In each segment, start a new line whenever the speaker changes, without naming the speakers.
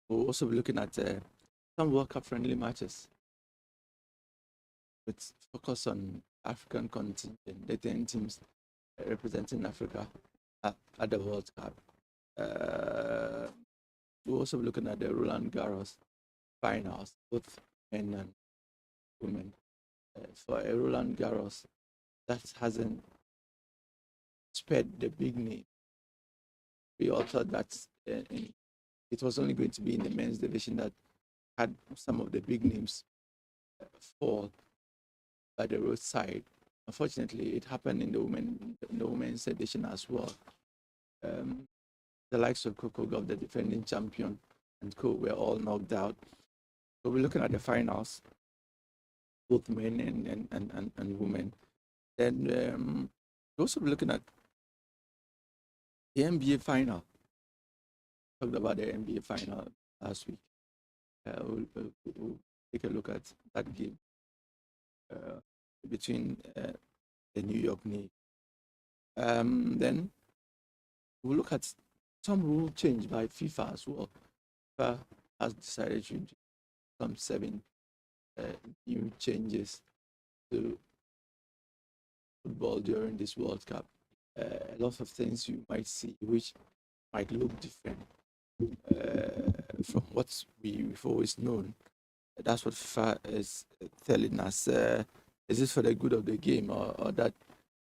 We'll also be looking at some World Cup friendly matches with focus on African contingent, the 10 teams representing Africa at the World Cup. We'll also be looking at the Roland Garros finals, both men and women. For a Roland Garros that hasn't spread the big name, we all thought that it was only going to be in the men's division that had some of the big names fall by the roadside. Unfortunately, it happened in the women's edition as well. The likes of Coco Gauff, the defending champion, and co were all knocked out. So we're looking at the finals, both men and women. Then we're also looking at the NBA final. Talked about the NBA final last week. We'll take a look at that game between the New York Knicks. Then we'll look at some rule change by FIFA as well. FIFA has decided to do some 7 new changes to football during this World Cup. A lot of things you might see which might look different from what we've always known. That's what FIFA is telling us. Is this for the good of the game, or that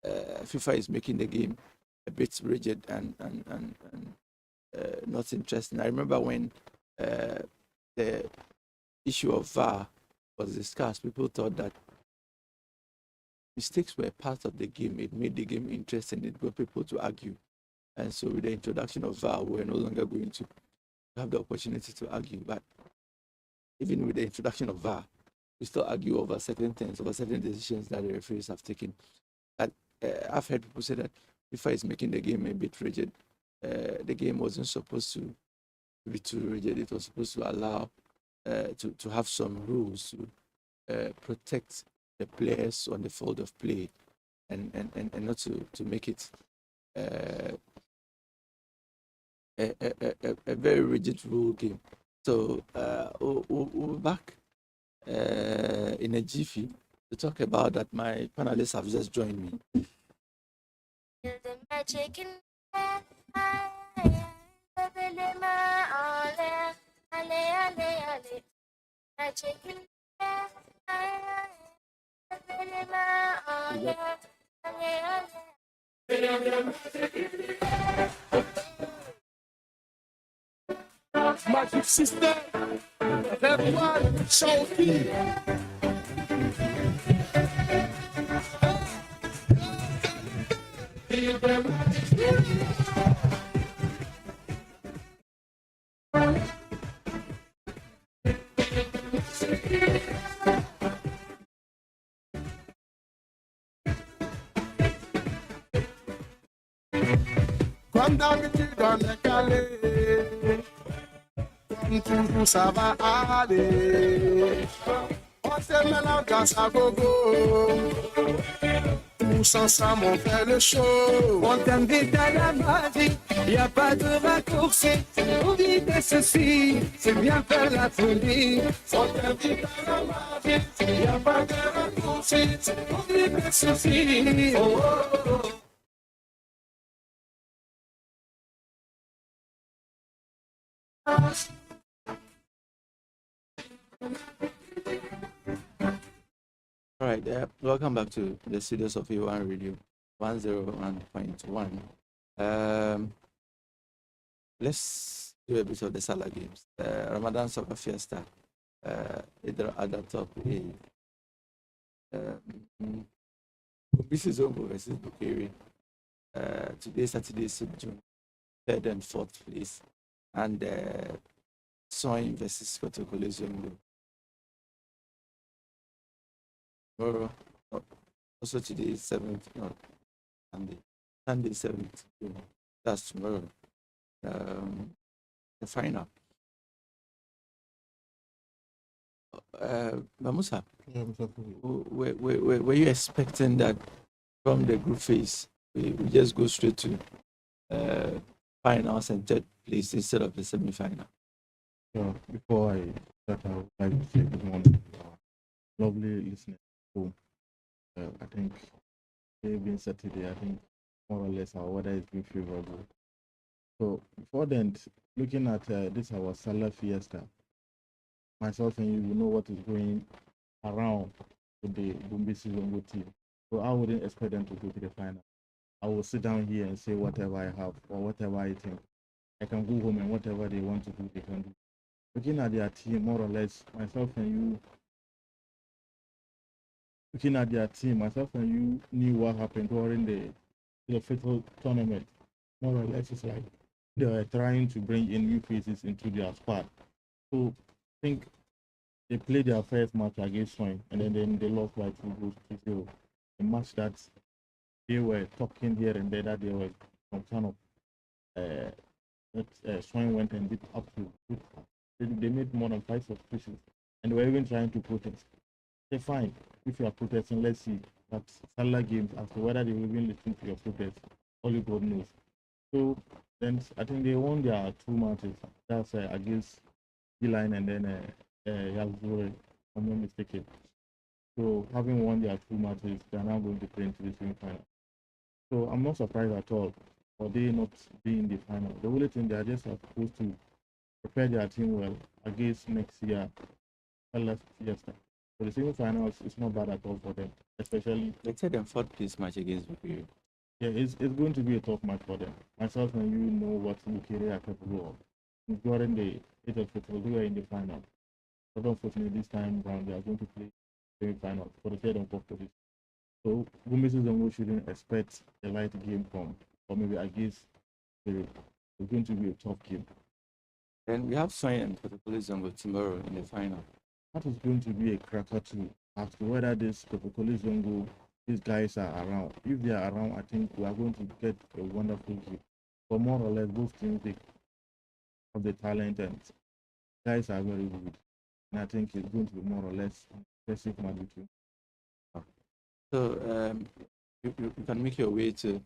FIFA is making the game a bit rigid and not interesting? I remember when the issue of VAR was discussed, people thought that mistakes were part of the game. It made the game interesting. It got people to argue. And so with the introduction of VAR, we're no longer going to have the opportunity to argue. But even with the introduction of VAR, we still argue over certain things, over certain decisions that the referees have taken. And I've heard people say that FIFA is making the game a bit rigid. The game wasn't supposed to be too rigid. It was supposed to allow to have some rules to protect the players on the field of play, and not to make it a very rigid rule game. So we'll be back in a jiffy to talk about that. My panelists have just joined me.
The magic in magic in
Magic System, everyone, Shoki. Comme d'habitude, on est calé. Comme toujours, ça va aller. On se mélange grâce à gogo. Tous ensemble, on fait le show.
On t'invite à la magie, y a pas de raccourci. Oublie de ceci, c'est bien faire la folie.
On t'invite à la magie, y a pas de raccourci.
Oublie de ceci.
Oh, oh, oh.
All right, welcome back to the studios of A1 Radio 101.1. Let's do a bit of the Salah games. Ramadan Soccer Fiesta, Idra Adha Top This is Zongo versus Bukiri. Today, Saturday, June 3rd and 4th place. And Soin versus Kotoko Zongo. Tomorrow, also today is 7th, no, Sunday 7th. That's tomorrow. The final. Mamusa, were you expecting that from the group phase we just go straight to finals and third place instead of the semi-final?
So before I start, I would like to say good morning to our lovely listeners. So, I think they've been Saturday. I think more or less our weather has been favorable. So before then, looking at this our Salah Fiesta, myself and you know what is going around with the Bumbisi Zongo team. So I wouldn't expect them to go to the final. I will sit down here and say whatever I have or whatever I think. I can go home and whatever they want to do, they can do. Looking at their team, more or less, myself and you, looking at their team, myself and you knew what happened during the fatal tournament. More or less, it's like they were trying to bring in new faces into their squad. So I think they played their first match against Swine and then they lost by 2 goals to 0. A match that they were talking here and there that they were some kind of Swine went and did up to they made more than 5 substitutions and they were even trying to protest. Say fine, if you are protesting, let's see. But Salah games as to whether they will even listen to your protest, only God knows. So then I think they won their 2 matches. That's against Beeline and then Yalzure, if I'm not mistaken. So having won their 2 matches, they are now going to play into the semi-final. So I'm not surprised at all for they not being in the final. The only thing they are just supposed to prepare their team well against next year, Salah Fiesta. So the semi-finals is not bad at all for them, especially.
They said them fought this match against Bukiri.
Yeah, it's going to be a tough match for them. Myself and you know what Bukiri are capable of. During the 8th of April, they were in the final. But unfortunately, this time around, they are going to play semi-final for the third and fourth position. So Bumbisi Zongo shouldn't expect a light game from, or maybe against Bukiri. It's going to be a tough game.
And we have Soin and Kotokoli Zongo tomorrow in the final.
That is going to be a cracker too. As to whether this Kotokoli Zongo, these guys are around. If they are around, I think we are going to get a wonderful game. But more or less, both teams they have the talent and guys are very good. And I think it's going to be more or less impressive match between.
So you can make your way to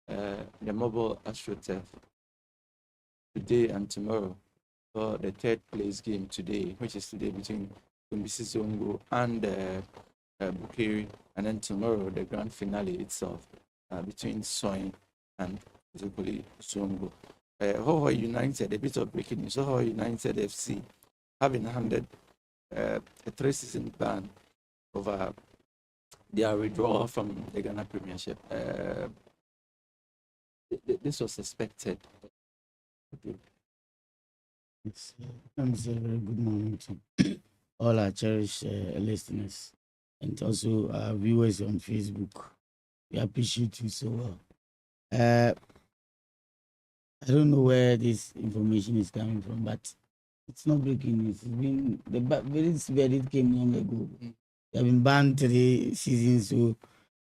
the mobile AstroTurf today and tomorrow for the third place game today, which is today between Bumbisi Zongo and Bukiri, and then tomorrow the grand finale itself between Soin and Kotokoli Zongo. Hohoe United, a bit of breaking news. Hohoe United FC having handed a 3-season ban over their withdrawal from the Ghana Premiership. This was expected.
It's, a very good morning to all our cherished listeners and also our viewers on Facebook. We appreciate you so well. I don't know where this information is coming from, but it's not breaking news. It's been this verdict came long ago. They have been banned 3 seasons, so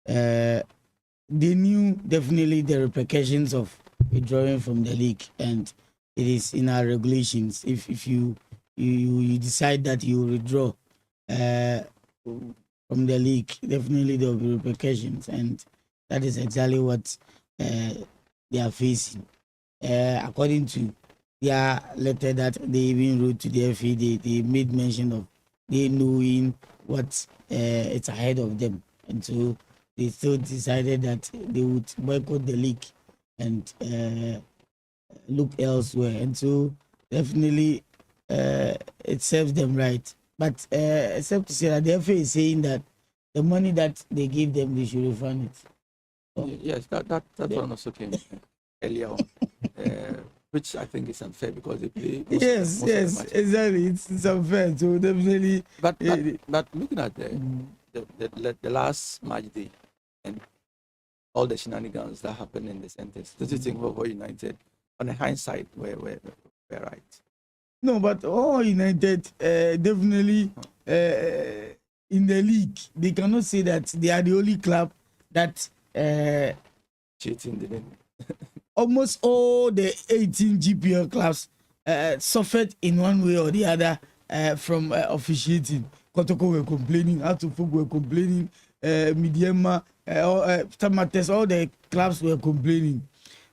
they knew definitely the repercussions of withdrawing from the league, and it is in our regulations. If you decide that you withdraw from the league, definitely there will be repercussions, and that is exactly what they are facing. According to their letter that they even wrote to the FA, they made mention of they knowing what it's ahead of them, and so they still decided that they would boycott the league and look elsewhere, and so definitely it serves them right. But except to say that the FA is saying that the money that they give them, they should refund it.
Oh. Yes, that one also came earlier on, which I think is unfair because they play.
Yes, exactly. It's unfair. So definitely.
But looking at the last match day and all the shenanigans that happened in the sentence, do you think Hohoe United, on the hindsight, were right?
No, but Hohoe United definitely in the league, they cannot say that they are the only club that
cheating didn't.
Almost all the 18 GPL clubs suffered in one way or the other from officiating. Kotoko were complaining, Atufug were complaining, Midiema, Tamates, all the clubs were complaining.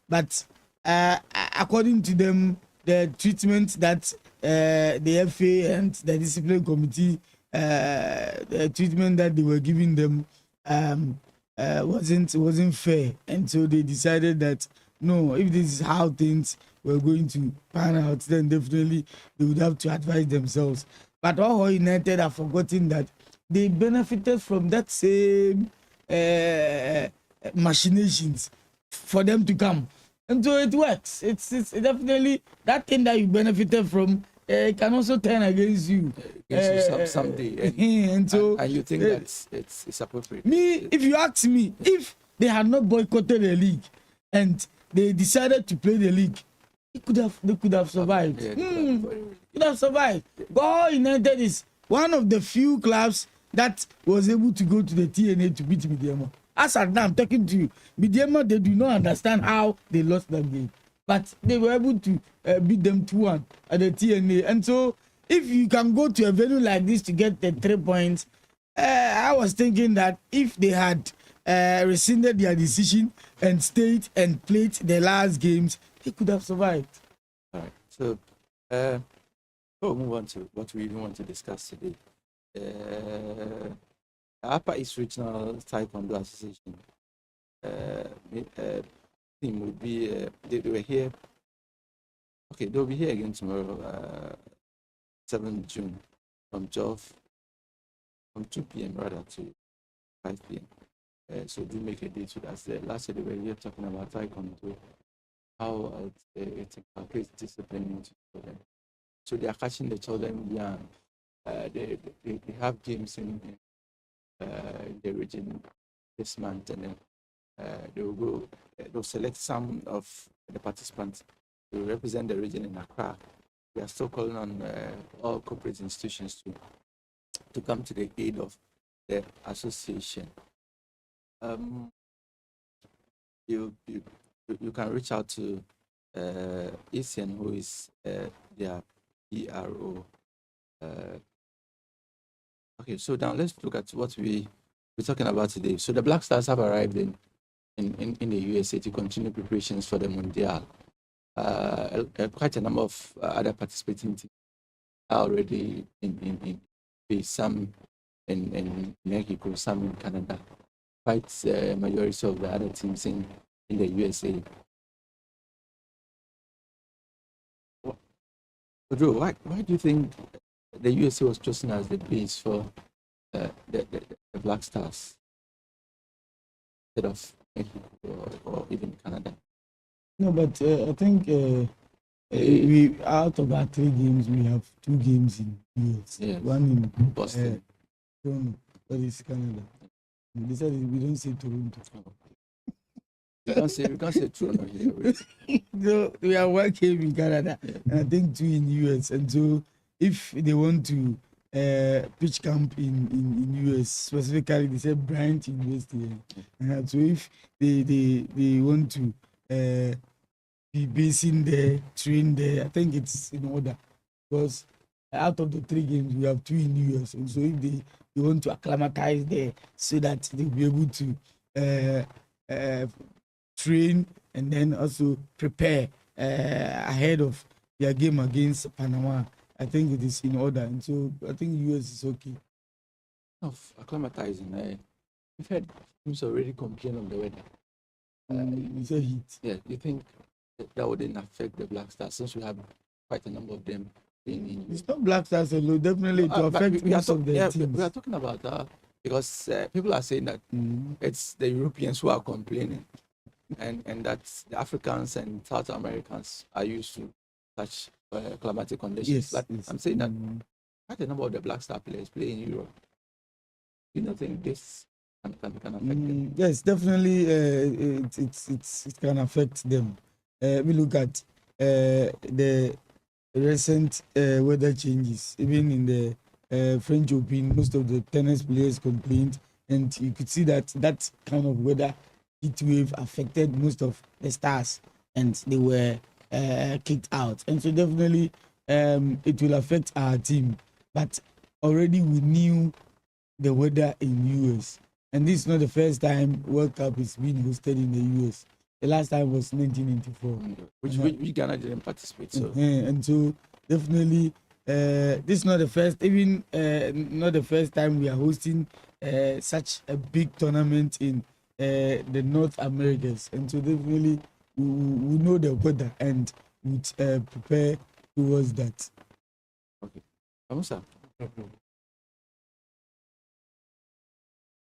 But according to them, the treatment that the FA and the discipline committee, the treatment that they were giving them wasn't fair, and so they decided that no, if this is how things were going to pan out, then definitely they would have to advise themselves. But all United have forgotten that they benefited from that same machinations for them to come, and so it works. It's definitely that thing that you benefited from can also turn against you.
Someday,
And so
and you think that it's appropriate.
me, if you ask me, if they had not boycotted the league and they decided to play the league, they could have survived.
Yeah,
Could have survived. But United is one of the few clubs that was able to go to the TNA to beat Midiama. As at now, I'm talking to you, Midiama, they do not understand how they lost that game, but they were able to beat them 2-1 at the TNA. And so, if you can go to a venue like this to get the 3 points, I was thinking that if they had rescinded their decision and stayed and played the last games, they could have survived.
All right. So, we'll move on to what we even want to discuss today. Upper East Regional Taekwondo Association team will be, they were here. Okay, they'll be here again tomorrow, 7th June, from 2 p.m. rather to 5 p.m. So do make a date to that. Last year they were here talking about Taekwondo, how it inculcates discipline into children. So they are catching the children young. They have games in the region this month, and then they'll select some of the participants to represent the region in Accra. We are still calling on all corporate institutions to come to the aid of the association. You can reach out to Isian, who is their PRO. Okay, so now let's look at what we're talking about today. So the Black Stars have arrived in the USA to continue preparations for the Mundial. Quite a number of other participating teams are already in some in Mexico, some in Canada. Quite a majority of the other teams in the USA. Drew, why do you think the USA was chosen as the base for the Black Stars instead of Mexico or even Canada?
No, but I think we out of our 3 games, we have 2 games in US.
Yes.
One in
Boston.
Toronto, that is Canada. They said we don't say Toronto.
We can't say Toronto here.
So we have 1 game in Canada, and I think 2 in US. And so if they want to pitch camp in US, specifically they said Bryant University. So if they want to be basing there, train there, I think it's in order, because out of the 3 games we have 2 in US, and so if they want to acclimatize there so that they'll be able to train and then also prepare ahead of their game against Panama, I think it is in order, and so I think US is okay.
Of acclimatizing, we've had teams already complain of the weather.
You say heat.
Yeah, you think that wouldn't affect the Black Stars, since we have quite a number of them in
It's not Black Stars alone, definitely to affect most of the teams.
we are talking about because people are saying that it's the Europeans who are complaining, and that the Africans and South Americans are used to such climatic conditions.
Yes,
But
yes.
I'm saying that quite a number of the Black Star players play in Europe. Do you not think this can affect them?
Yes, definitely. It can affect them. We look at the recent weather changes. Even in the French Open, most of the tennis players complained, and you could see that kind of weather heat wave affected most of the stars, and they were kicked out. And so definitely it will affect our team. But already we knew the weather in US, and this is not the first time World Cup is being hosted in the US. The last time was 1994.
Which Ghana didn't participate. So
And so definitely, this is not the first, even not the first time we are hosting such a big tournament in the North Americas, and so definitely we know the weather and would prepare towards that.
Amusa,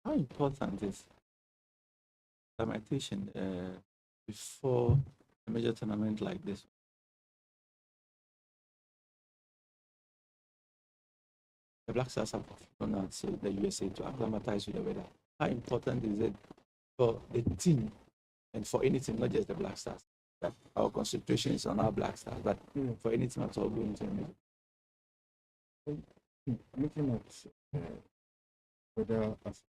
how important is acclimatation before a major tournament like this? The Black Stars have gone out to the USA to acclimatize with the weather. How important is it for the team and for any team, not just the Black Stars, that our concentration is on our Black Stars, but for any team at all going to a major?
Looking at whether as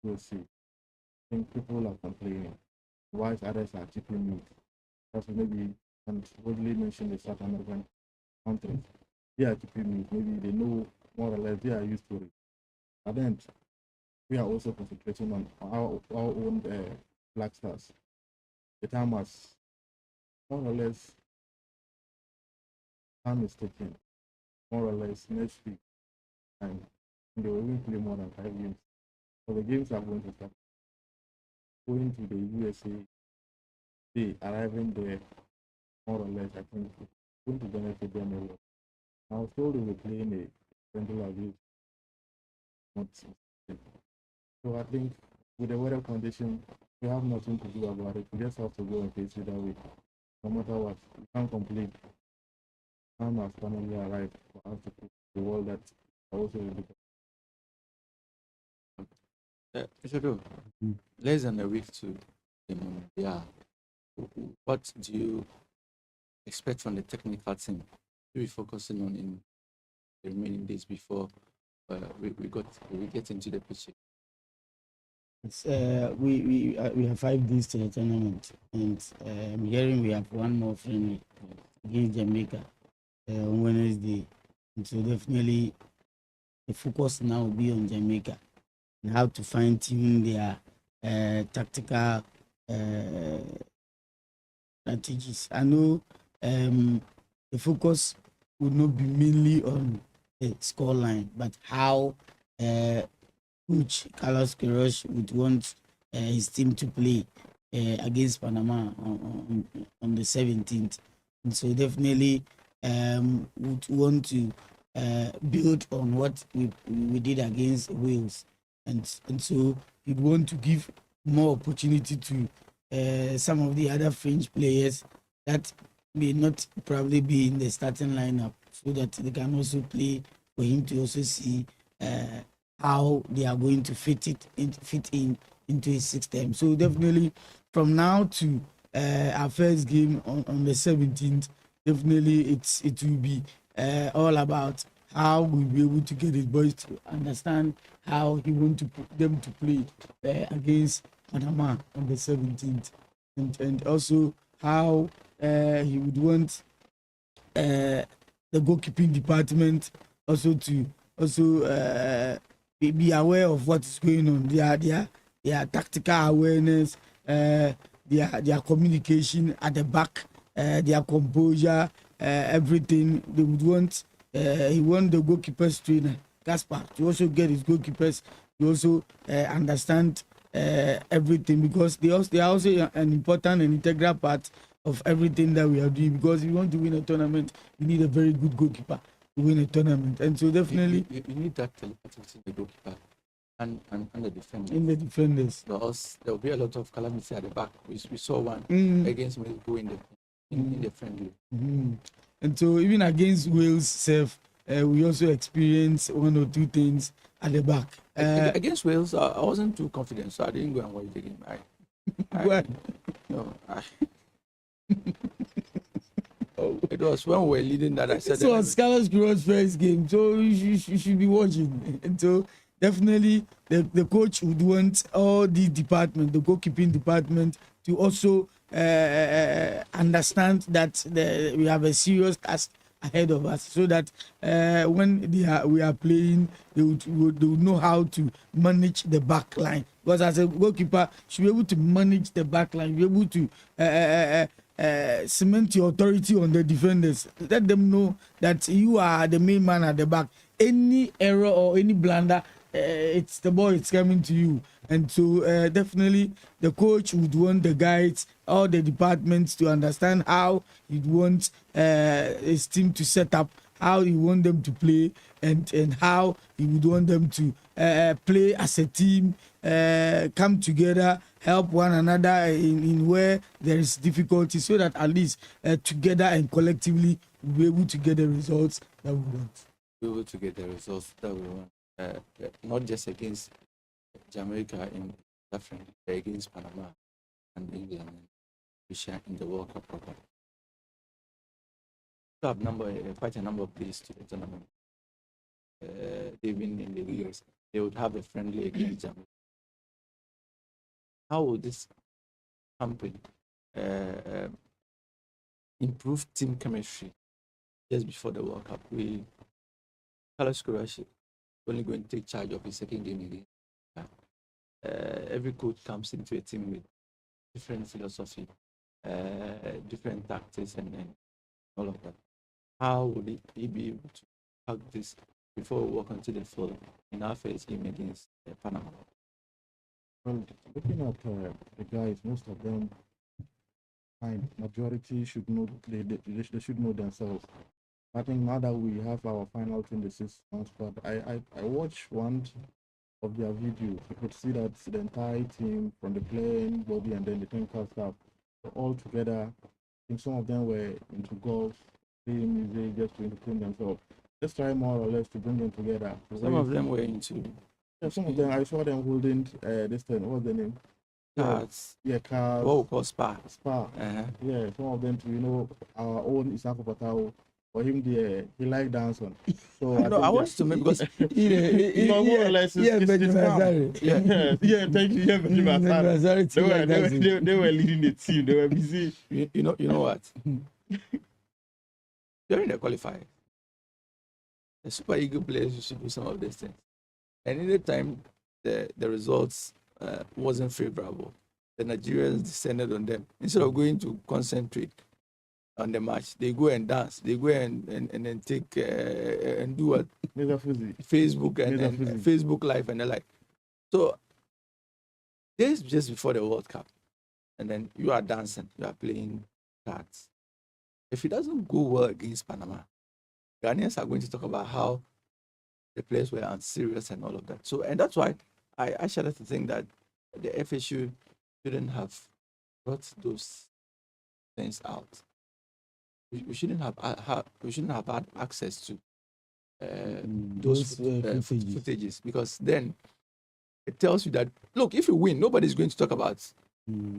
we'll see, I think people are complaining, whilst others are keeping mute. That's maybe, and broadly mention the South American countries. They are keeping mute. Maybe they know more or less, they are used to it. But then we are also concentrating on our own Black Stars. The time has more or less, time is taken, more or less next week, and they will even play more than 5 games. So the games are going to start. Going to the USA, they arriving there, more or less, I think, it's going to benefit them a lot. I was told they were playing a central abuse. So I think with the weather condition, we have nothing to do about it. We just have to go and face it that way. No matter what, we can't complain. Time has finally arrived for us to put the world that also will be.
Ishaku, less than a week to the moment. Yeah. What do you expect from the technical team to be focusing on in the remaining days before we get into the pitch?
It's, we have 5 days to the tournament, and I'm hearing we have one more friendly against Jamaica on Wednesday, and so definitely the focus now will be on Jamaica and how to fine tune their tactical strategies. I know the focus will not be mainly on the scoreline, but how Coach Carlos Queiroz would want his team to play against Panama on the 17th. And so definitely would want to build on what we did against Wales. And so you'd want to give more opportunity to some of the other French players that may not probably be in the starting lineup, so that they can also play, for him to also see how they are going to fit in into his system. So definitely from now to our first game on the 17th, definitely it will be all about how we'll be able to get his boys to understand how he wants to put them to play against Panama on the 17th, and also how he would want the goalkeeping department also to be aware of what is going on. Their tactical awareness, their communication at the back, their composure, everything. They would want he want the goalkeepers trainer Gaspar to also get his goalkeepers to also understand everything, because they are also an important and integral part of everything that we are doing. Because if you want to win a tournament, you need a very good goalkeeper to win a tournament, and so definitely
you need that telepathy in the goalkeeper and the defenders.
in the defenders.
Because there will be a lot of calamity at the back. We saw one against Mexico in the friendly.
And so even against Wales self, we also experienced 1 or 2 things at the back.
Against Wales, I wasn't too confident, so I didn't go and watch the game.
Why?
It was when we were leading that I said.
This was Carlos Queiroz's first game, so you should be watching. And so definitely the coach would want all the department, the goalkeeping department, to also understand that we have a serious task ahead of us, so that when we are playing, they would know how to manage the back line. Because as a goalkeeper, you should be able to manage the back line, be able to cement your authority on the defenders. Let them know that you are the main man at the back. Any error or any blunder, it's the ball. It's coming to you. And so definitely the coach would want the guys, all the departments to understand how he'd want his team to set up, how he want them to play, and how he would want them to play as a team, come together, help one another in where there is difficulty, so that at least together and collectively we'll be able to get the results that we want.
Be able to get the results that we want, not just against Jamaica in different, against Panama and England and Russia in the World Cup program. We have quite a number of days to the tournament. They've been in the years. They would have a friendly against Jamaica. How would this campaign improve team chemistry just before the World Cup? Carlos Queiroz only going to take charge of his second game again. Every coach comes into a team with different philosophy, different tactics, and all of that. How would he be able to hug this before we walk onto the field in our first game against Panama?
Well, looking at the guys, most of them, majority should know, they should know themselves. I think now that we have our final 26-man squad, I watched one of their videos. You could see that the entire team, from the playing body and then the technical staff, were all together. I think some of them were into golf, playing music, just to entertain themselves. Just try more or less to bring them together.
Some of them were into.
Yeah, some of them, I saw them holding this thing. What's the name?
Cards.
Yeah, cards.
What we call spa.
Spa. Yeah, some of them too, our own Isako Patao. For him, he liked dancing. So
I want to make, because
more or less,
yeah,
it's calm. Yeah, thank you. Yeah, Benjamin Asare. They were leading the team. They were busy.
You know what? During the qualifier, the Super Eagle players used to do some of these things. And anytime the results wasn't favorable, the Nigerians descended on them. Instead of going to concentrate on the match, they go and dance. They go and then take and do what? Facebook and Facebook Live and the like. So days just before the World Cup, and then you are dancing, you are playing cards. If it doesn't go well against Panama, Ghanaians are going to talk about how the players were unserious and all of that. So, and that's why I started to think that the FSU shouldn't have brought those things out. We shouldn't have had access to those footages, because then it tells you that, look, if you win, nobody's going to talk about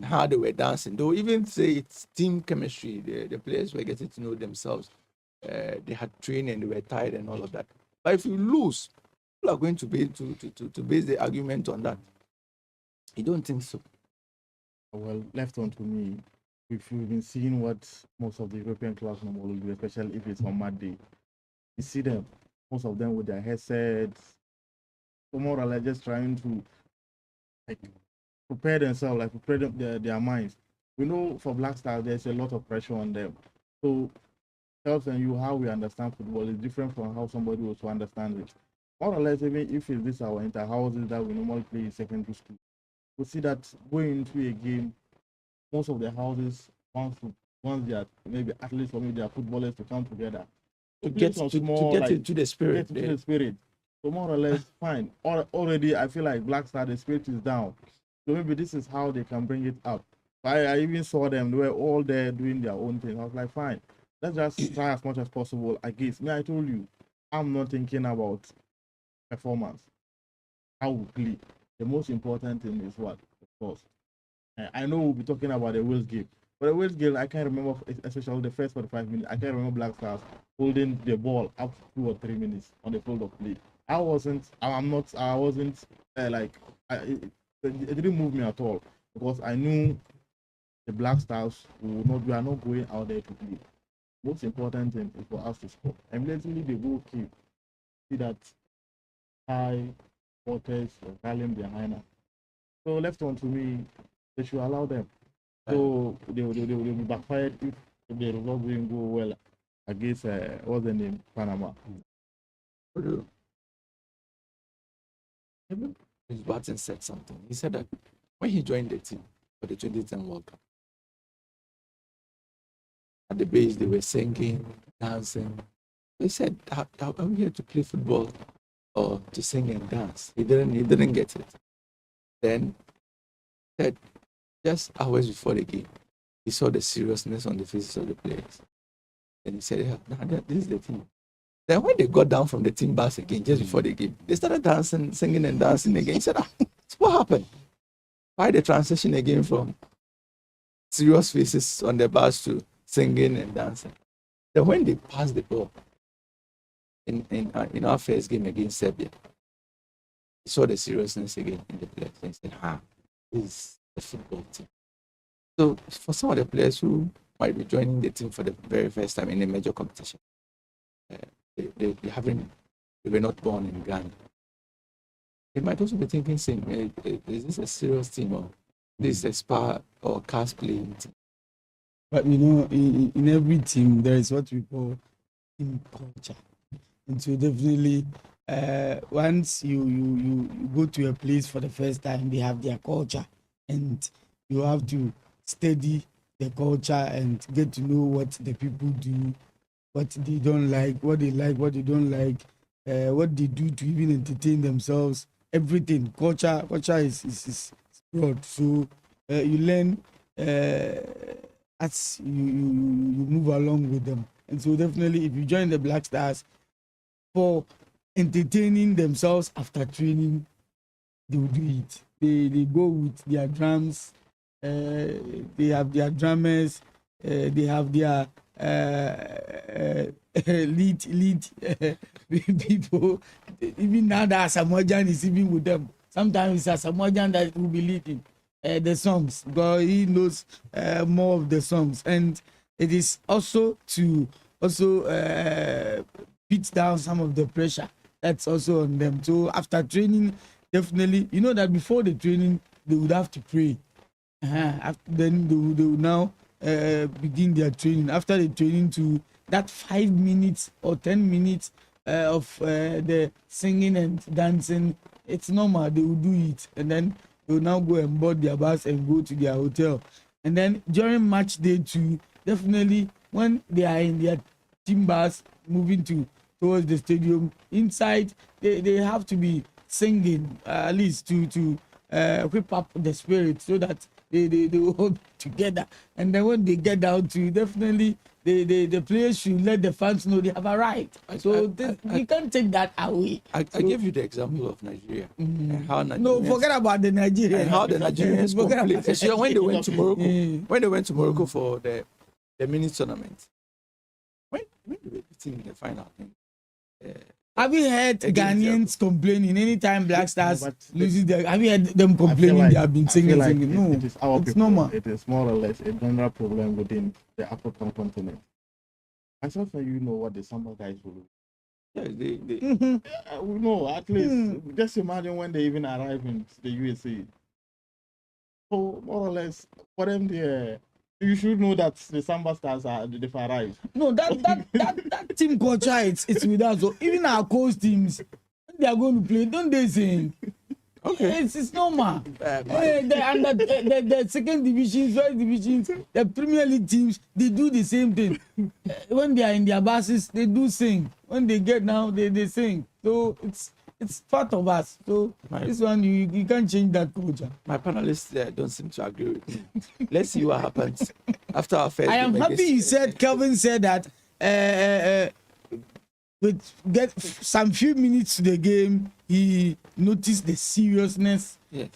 how they were dancing. They'll even say it's team chemistry. The players were getting to know themselves. They had trained and they were tired and all of that. But if you lose, people are going to base the argument on that. I don't think so.
Well, left on to me, if you've been seeing what most of the European clubs normally do, especially if it's on mad day, you see them, most of them with their headsets, so more or less just trying to prepare themselves, prepare their minds. We know for Black Stars, there's a lot of pressure on them. So tells you how we understand football is different from how somebody also understands it. More or less, even if this our inter-houses that we normally play in secondary school, we see that going into a game, most of the houses want they are maybe athletes or maybe they are footballers to come together
to get into the spirit.
Get into the spirit. So more or less, fine. Already, I feel like Black Star, the spirit is down. So maybe this is how they can bring it up. I even saw them; they were all there doing their own thing. I was like, fine, let's just try as much as possible against me. I told you, I'm not thinking about performance. How we play. The most important thing is what? Of course. I know we'll be talking about the Wales game. But the Wales game, I can't remember, especially the first 45 minutes, I can't remember Black Stars holding the ball up to 2 or 3 minutes on the field of play. It didn't move me at all, because I knew the Black Stars we are not going out there to play. Most important thing is for us to score. And literally the goalkeeper, see that high waters or column behind us. So left on to me, they should allow them. So they will be backfired if the result didn't go well against what's the name, Panama.
Maybe Chris Barton said something. He said that when he joined the team for the 2010 World Cup, at the base they were singing, dancing. He said, "Are we here to play football or to sing and dance?" He didn't get it. Then said just hours before the game, he saw the seriousness on the faces of the players. And he said, "Yeah, this is the team." Then when they got down from the team bus again, just before the game, they started dancing, singing and dancing again. He said, "What happened? Why the transition again from serious faces on the bus to singing and dancing?" Then when they passed the ball in our first game against Serbia, he saw the seriousness again in the players. And he said, this is the football team. So for some of the players who might be joining the team for the very first time in a major competition, they were not born in Ghana. They might also be thinking, saying, is this a serious team or this is a spa or cast playing team?
But you know, in every team there is what we call team culture. And so definitely, once you go to a place for the first time, they have their culture, and you have to study the culture and get to know what the people do, what they don't like, what they don't like, what they do to even entertain themselves. Everything culture is broad. So you learn as you move along with them. And so definitely, if you join the Black Stars for entertaining themselves after training, they will do it. They go with their drums, they have their drummers, they have their lead people. Even now that Samojan is even with them. Sometimes it's a Samojan that will be leading the songs, because he knows more of the songs. And it is also to beat down some of the pressure that's also on them. So after training, definitely, you know that before the training, they would have to pray. Then they will now begin their training. After the training, to that 5 minutes or 10 minutes of the singing and dancing, it's normal. They will do it, and then they will now go and board their bus and go to their hotel. And then during match day 2, definitely when they are in their team bus moving towards the stadium, inside they have to be singing at least to whip up the spirit, so that they will hold together. And then when they get down to, definitely the players should let the fans know they have arrived. So we can't take that away.
I give you the example of Nigeria. And how
No,
Nigerians,
forget about the Nigerians.
and how the Nigerians
Forget about
completely. So when they went to Morocco,
Mm.
when they went to Morocco for the mini tournament, when they were beating in the final,
Have you heard
Again,
Ghanaians complaining anytime Black Stars
but
loses their? Have you heard them
I feel
complaining
like-
they have been
I feel
singing?
like
No,
it is our
it's
people.
normal.
It is more or less a general problem within the African continent. Myself and you know what the summer guys will do.
yeah, they
Mhm.
We know, at least. Just imagine when they even arrive in the USA. So more or less, for them, you should know that the Samba Stars they've arrived.
No, that team culture, it's with us. So even our coach teams, when they are going to play, don't they sing?
okay.
It's normal.
But
The second divisions, first divisions, the Premier League teams, they do the same thing. When they are in their buses, they do sing. When they get down, they sing. So it's part of us. So
Right.
this one, you can't change that culture.
my panelists don't seem to agree with me. Let's see what happens after our first
I am
game
happy you
against-
said, Kelvin said that with some few minutes to the game, he noticed the seriousness
Yes.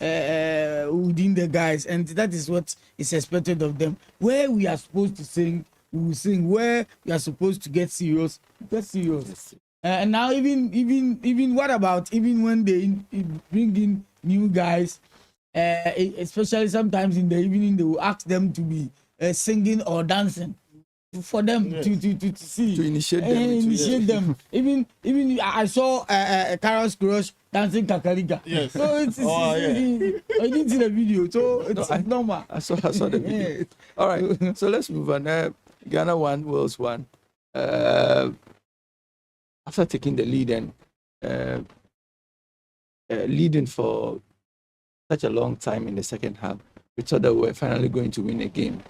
within the guys, and that is what is expected of them. Where we are supposed to sing, we will sing. Where we are supposed to get serious, get serious.
Yes.
And now even what about even when they bring in new guys, especially sometimes in the evening, they will ask them to be singing or dancing. for them
Yes.
to see.
To initiate them
Eh,
into-
initiate them. Even I saw Carlos Crush dancing kakarika.
Yes.
So it's
Oh, yeah.
I didn't see the video, so it's normal.
I saw the video.
Yeah.
All right, so let's move on. Ghana won, Wales won. After taking the lead and leading for such a long time in the second half, we thought that we were finally going to win a game.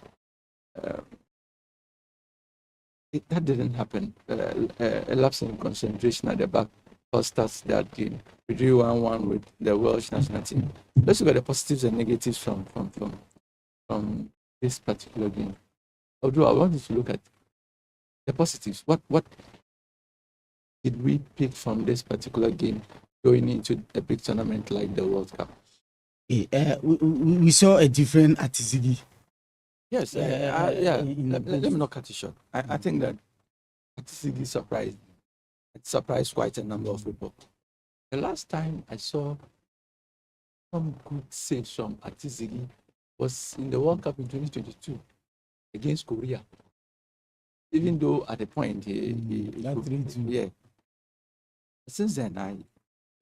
That didn't happen. A lapse in concentration at the back cost us that game. We drew 1-1 with the Welsh national team. Let's look at the positives and negatives from this particular game. Although I wanted to look at the positives. What did we pick from this particular game going into a big tournament like the World Cup?
We saw a different Atisigi.
Yes,
in the
let me not cut it short. I think that Atisigi surprised me. It surprised quite a number of people. The last time I saw some good saves from Atisigi was in the World Cup in 2022 against Korea. Even though at the point
that 3-2.
yeah. Since then,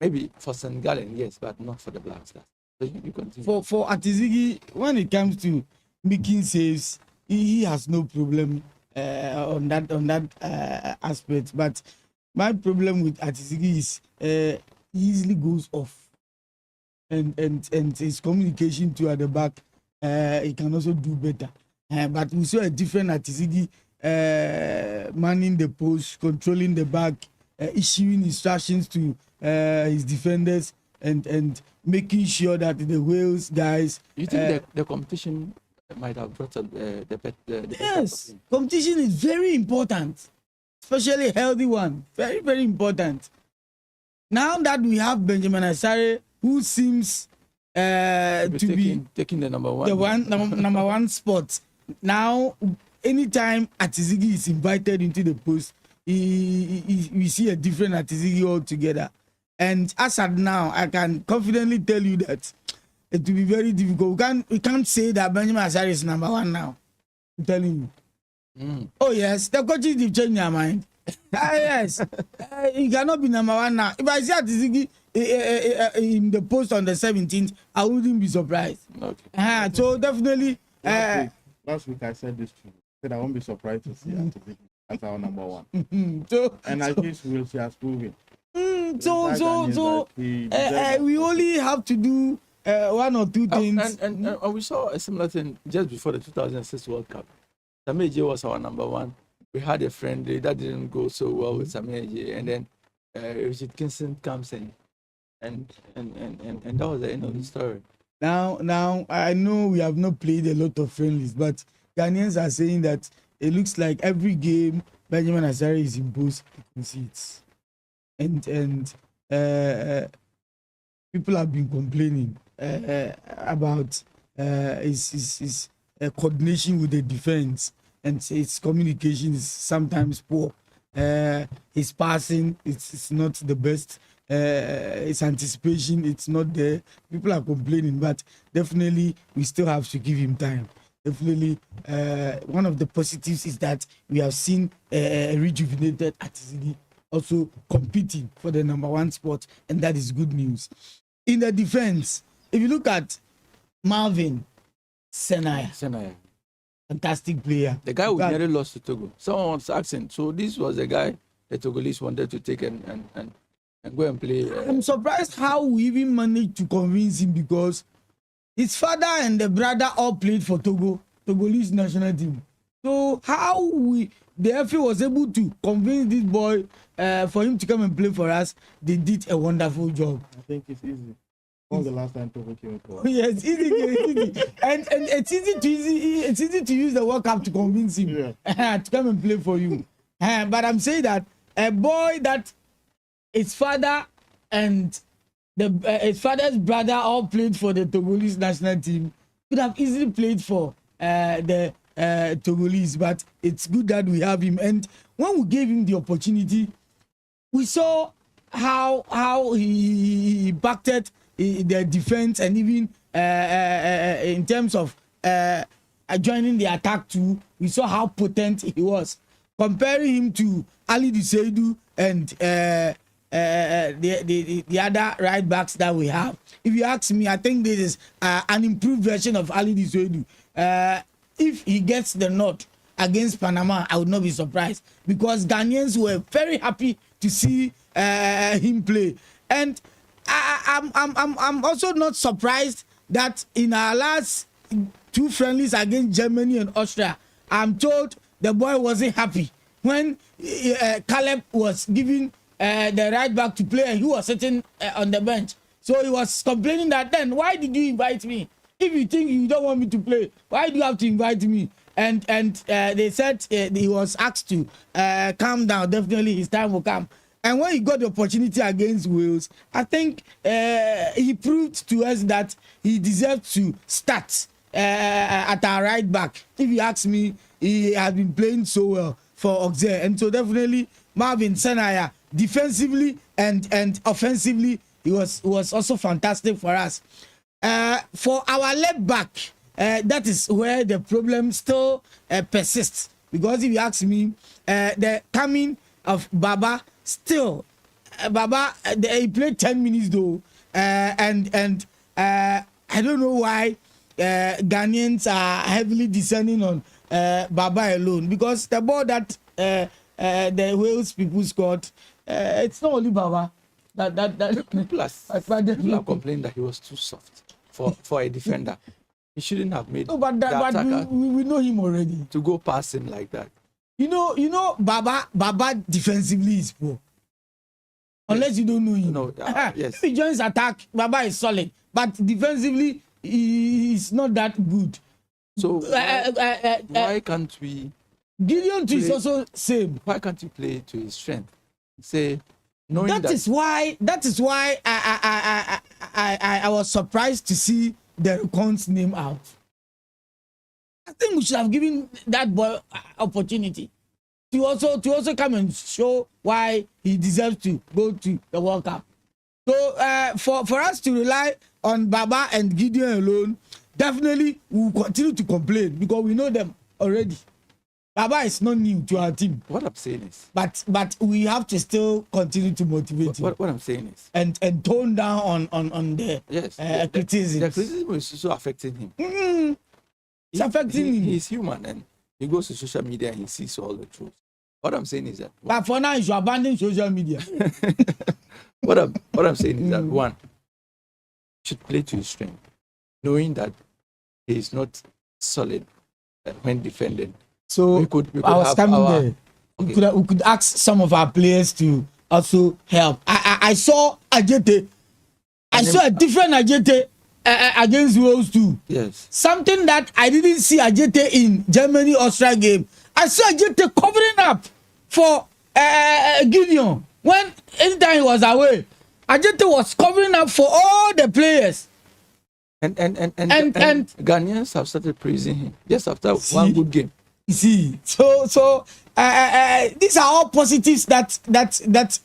maybe for Senegal, yes, but not for the Black Stars. So you continue.
For Atisigi, when it comes to making saves, he has no problem on that aspect. But my problem with Atisigi is he easily goes off, and his communication too at the back, he can also do better. But we saw a different Atisigi manning the post, controlling the back, issuing instructions to his defenders, and making sure that the Wales guys.
You think the competition might have brought up the better?
Yes, competition is very important, especially a healthy one. Very, very important. Now that we have Benjamin Asare, who seems to be
taking the number one.
the number one spot. Now, anytime Atisigi is invited into the post, we see a different Atisigi altogether. And as at now, I can confidently tell you that it will be very difficult. We can't say that Benjamin Asare is number one now. I'm telling you. Oh yes, the coaches have changed their mind. Yes, he cannot be number one now. If I see Atisigi in the post on the 17th, I wouldn't be surprised.
Okay.
So definitely.
Last week I said this to you. I said I won't be surprised to see Atisigi as our number one.
So
And I guess we'll see us proven.
so we only have to do one or two things.
And we saw a similar thing just before the 2006 World Cup. Samir J was our number one. We had a friendly that didn't go so well with Samir J, and then Richard Kingston comes in, and that was the end of the story.
Now I know we have not played a lot of friendlies, but Ghanaians are saying that it looks like every game Benjamin Asare is imposed, he concedes. And people have been complaining about his coordination with the defense, and his communication is sometimes poor. His passing it's not the best. His anticipation it's not there. People are complaining, but definitely we still have to give him time. Definitely, one of the positives is that we have seen a rejuvenated Atisigi also competing for the number one spot, and that is good news. In the defense, if you look at Marvin Senaya, fantastic player.
The guy who nearly lost to Togo. Someone was asking, so this was the guy the Togolese wanted to take and go and play.
I'm surprised how we even managed to convince him, because his father and the brother all played for Togolese national team. So how the FA was able to convince this boy for him to come and play for us, they did a wonderful job.
I think it's easy. When was the last time Togo came for us?
Yes, easy. And it's easy to use the World Cup to convince him to come and play for you. But I'm saying that a boy that his father and his father's brother all played for the Togolese national team could have easily played for the Togolese, but it's good that we have him. And when we gave him the opportunity, we saw how he impacted the defense, and even in terms of joining the attack too, we saw how potent he was. Comparing him to Ali Diseidu and the other right backs that we have. If you ask me, I think this is an improved version of Ali Diseidu. If he gets the nod against Panama, I would not be surprised because Ghanaians were very happy to see him play. And I'm also not surprised that in our last 2 friendlies against Germany and Austria, I'm told the boy wasn't happy when Caleb was giving the right back to play and he was sitting on the bench. So he was complaining that then, why did you invite me? If you think you don't want me to play, why do you have to invite me? And they said he was asked to calm down. Definitely his time will come. And when he got the opportunity against Wales, I think he proved to us that he deserved to start at our right back. If you ask me, he has been playing so well for Auxerre. And so definitely Marvin Senaya, defensively and offensively, he was also fantastic for us. For our left back, that is where the problem still persists. Because if you ask me, the coming of Baba, still, Baba, he played 10 minutes though. And I don't know why Ghanaians are heavily descending on Baba alone. Because the ball that the Wales people scored, it's not only Baba.
Plus, people are complaining that he was too soft for a defender. He shouldn't have made
no, but we know him already.
To go past him like that.
You know, Baba defensively is poor. Unless you don't know him.
No, yes.
If he joins attack, Baba is solid. But defensively, he's not that good.
So why can't we?
Gideon too is also same.
Why can't he play to his strength? Say, knowing
that is why I was surprised to see the Recon's name out. I think we should have given that boy opportunity to also come and show why he deserves to go to the World Cup. So for us to rely on Baba and Gideon alone, definitely we will continue to complain because we know them already. Baba is not new to our team.
What I'm saying is,
but we have to still continue to motivate him.
What I'm saying is,
and tone down on the criticism.
The criticism is also affecting him.
Mm-hmm. It's affecting him.
He's human and he goes to social media and he sees all the truth. What I'm saying is that.
But for now, you should abandon social media.
what I'm saying is that one should play to his strength, knowing that he is not solid when defending.
So
we could
I was coming there.
Okay.
We could ask some of our players to also help. I saw Ajete. I saw a different Ajete against Wales too.
Yes.
Something that I didn't see Ajete in Germany-Austria game. I saw Ajete covering up for Gideon. When anytime he was away, Ajete was covering up for all the players.
And Ghanaians have started praising him just after one good game.
You see, so these are all positives that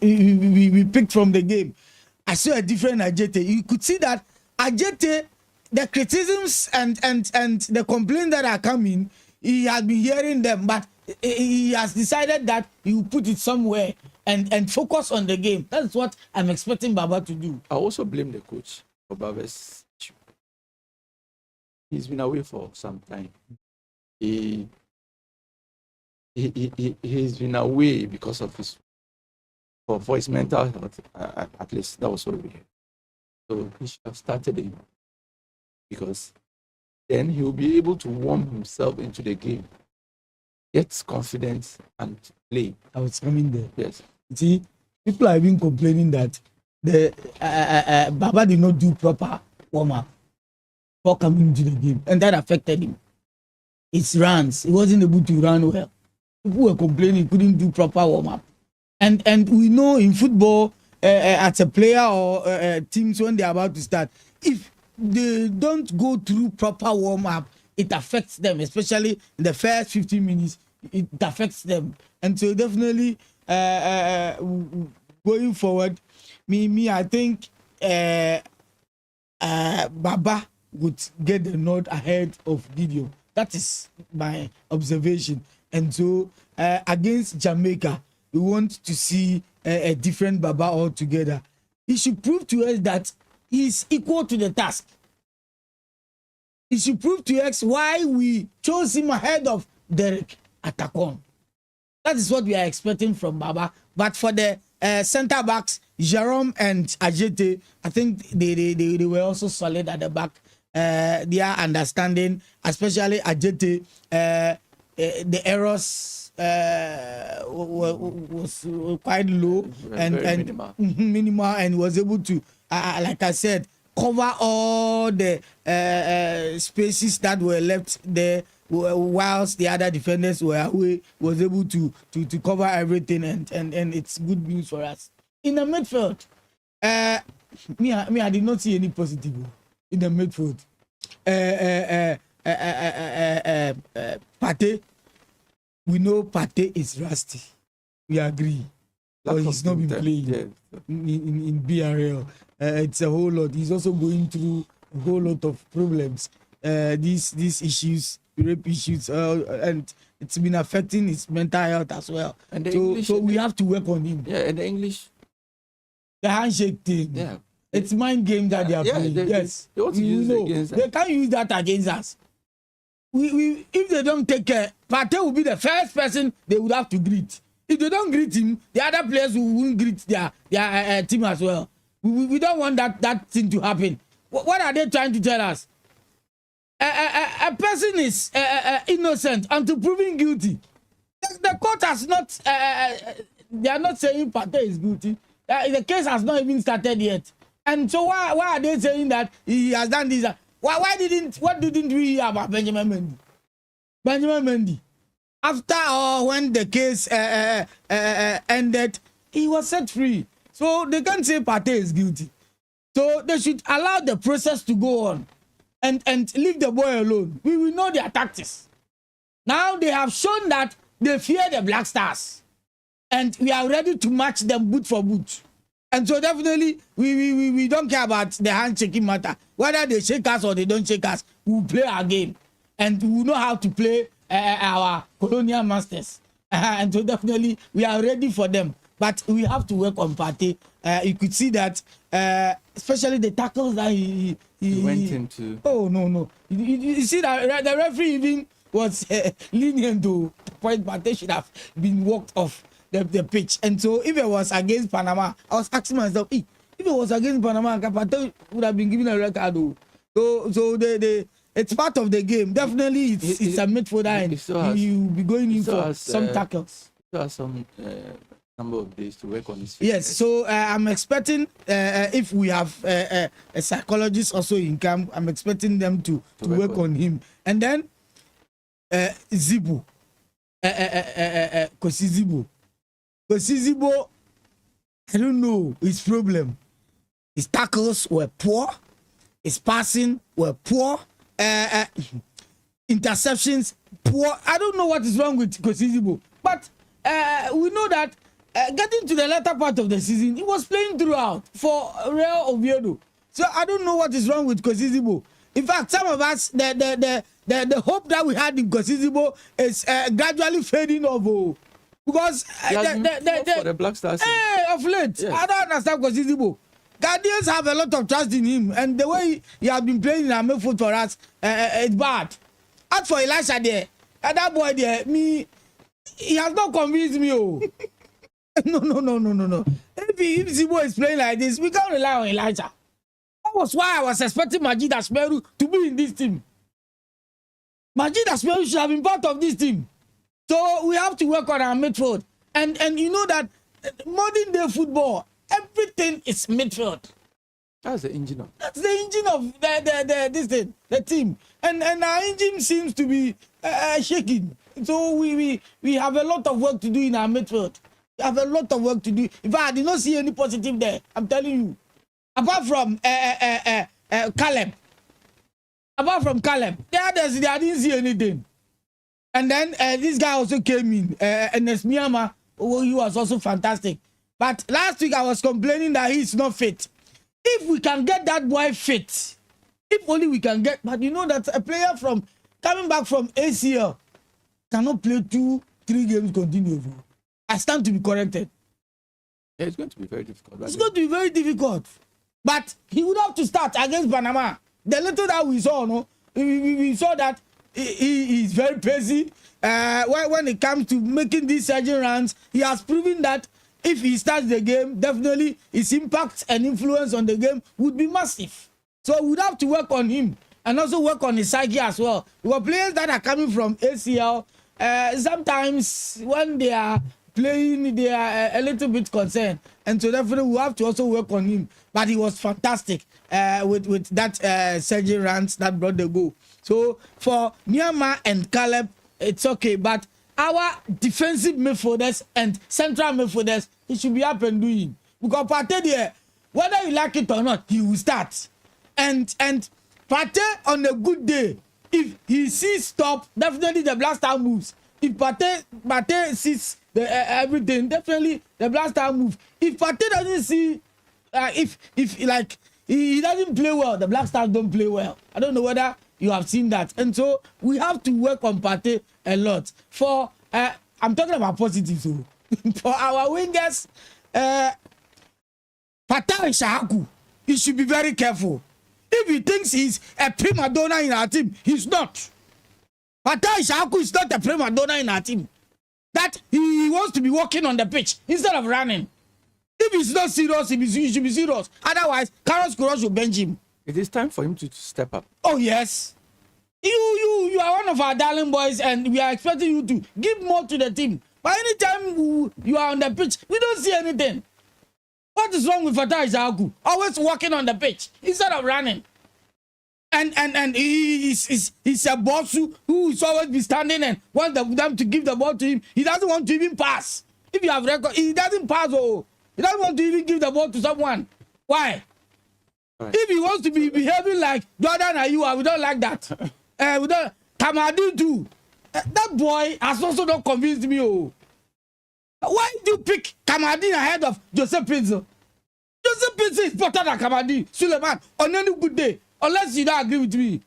we picked from the game. I saw a different Ajete. You could see that Ajete, the criticisms and the complaints that are coming, he has been hearing them, but he has decided that he will put it somewhere and focus on the game. That's what I'm expecting Baba to do.
I also blame the coach for Baba's issue. He's been away for some time. He's been away because of his for his mental health. At least that was what we heard. So he should have started him because then he will be able to warm himself into the game, get confidence and play.
I was coming there.
Yes.
See, people have been complaining that the Baba did not do proper warm up for coming into the game, and that affected him. His runs, he wasn't able to run well. People were complaining he couldn't do proper warm up, and we know in football, as a player or teams when they are about to start, if they don't go through proper warm up, it affects them, especially in the first 15 minutes. It affects them, and so definitely going forward, I think Baba would get the nod ahead of Gideon. That is my observation. And so against Jamaica, we want to see a different Baba altogether. He should prove to us that he is equal to the task. He should prove to us why we chose him ahead of Derek Atakon. That is what we are expecting from Baba. But for the centre backs, Jerome and Ajete, I think they were also solid at the back. Their understanding, especially Ajete, the errors was quite low and minimal, and was able to, like I said, cover all the spaces that were left there, whilst the other defenders were away. Was able to cover everything, and it's good news for us. In the midfield, I did not see any positive in the midfield. Partey, we know Partey is rusty. We agree. He's not been playing in BRL. It's a whole lot. He's also going through a whole lot of problems. These issues, rape issues, and it's been affecting his mental health as well. And so we have to work on him.
Yeah, and the English,
the handshake thing.
Yeah,
it's mind game that they are playing. Yes,
they want to use it against us.
They can't use that against us. We if they don't take care, Partey will be the first person they would have to greet. If they don't greet him, the other players won't greet their team as well. We don't want that thing to happen. What are they trying to tell us? A person is innocent until proven guilty. The court has not. They are not saying Partey is guilty. The case has not even started yet. And so why are they saying that he has done this? What didn't we hear about Benjamin Mendy? Benjamin Mendy, after or when the case ended, he was set free. So they can't say Partey is guilty. So they should allow the process to go on and leave the boy alone. We will know their tactics. Now they have shown that they fear the Black Stars, and we are ready to match them boot for boot. And so definitely we don't care about the handshaking matter. Whether they shake us or they don't shake us, we'll play our game. And we will know how to play our colonial masters. And so definitely we are ready for them. But we have to work on Partey. You could see that, especially the tackles that he
went into.
Oh, no. You see that the referee even was lenient to point Partey should have been walked off the pitch. And so if it was against Panama, I was asking myself, if it was against Panama, Partey would have been given a red card. So it's part of the game. Definitely it's a midfielder, and you'll be going in for some tackles.
There are some number of days to work on this.
Yes, so I'm expecting if we have a psychologist also in camp, I'm expecting them to work on him. And then Zibo, Kosi Zibo, I don't know his problem. His tackles were poor, his passing were poor, interceptions poor. I don't know what is wrong with Kosi Zibo, but we know that getting to the latter part of the season, he was playing throughout for Real Oviedo. So I don't know what is wrong with Kosi Zibo. In fact, some of us, the hope that we had in Kosi Zibo is gradually fading off. Because
the Black Stars
of late, yes. I don't understand Kosi Zibo. Guardians have a lot of trust in him, and the way he has been playing in American foot for us, it's bad. As for Elisha there, that boy there, he has not convinced me. No. If Zibo is playing like this, we can't rely on Elijah. That was why I was expecting Majid Asmeru to be in this team. Majid Asmeru should have been part of this team. So we have to work on our midfield. And you know that modern day football, everything is midfield.
That's the engine of.
That's the engine of the team. And our engine seems to be shaking. So we have a lot of work to do in our midfield. We have a lot of work to do. In fact, I did not see any positive there. I'm telling you. Apart from Caleb. The others, I didn't see anything. And then this guy also came in, Ernest Miyama, he was also fantastic. But last week I was complaining that he's not fit. If we can get that boy fit, if only we can get, but you know that a player from coming back from ACL cannot play 2-3 games continuously. I stand to be corrected.
Yeah, it's going to be very difficult.
It's going to be very difficult. But he would have to start against Panama. The little that we saw, no, we saw that he is very busy. When it comes to making these surging runs, he has proven that if he starts the game, definitely his impact and influence on the game would be massive. So we would have to work on him and also work on his psyche as well. Because players that are coming from ACL, sometimes when they are playing, they are a little bit concerned. And so definitely we have to also work on him. But he was fantastic with that surging runs that brought the goal. So for Myanmar and Caleb, it's okay. But our defensive midfielders and central midfielders, he should be up and doing. Because Partey there, whether you like it or not, he will start. And Partey on a good day, if he sees stop, definitely the Black Star moves. If Partey sees everything, definitely the Black Star move. If Partey doesn't see, if like he doesn't play well, the Black Stars don't play well. I don't know whether you have seen that. And so we have to work on Partey a lot. For I'm talking about positives. So for our wingers, Patao Shahaku, he should be very careful. If he thinks he's a prima donna in our team, he's not. Patao Shahaku is not a prima donna in our team. That he wants to be walking on the pitch instead of running. If he's not serious, he should be serious. Otherwise, Carlos Queiroz will bench him.
It is time for him to step up.
Oh yes, you are one of our darling boys, and we are expecting you to give more to the team. But anytime you are on the pitch, we don't see anything. What is wrong with Fatah Isaaku? Always walking on the pitch instead of running. And he's a boss who is always be standing and want them to give the ball to him. He doesn't want to even pass. If you have record, he doesn't pass. Oh, he doesn't want to even give the ball to someone. Why?
Right.
If he wants to be behaving like Jordan Ayew, we don't like that. We don't. Kamadi too. That boy has also not convinced me. Oh, why do you pick Kamadi ahead of Joseph Pinzo? Joseph Pinzo is better than Kamadi Suleiman on any good day. Unless you don't agree with me.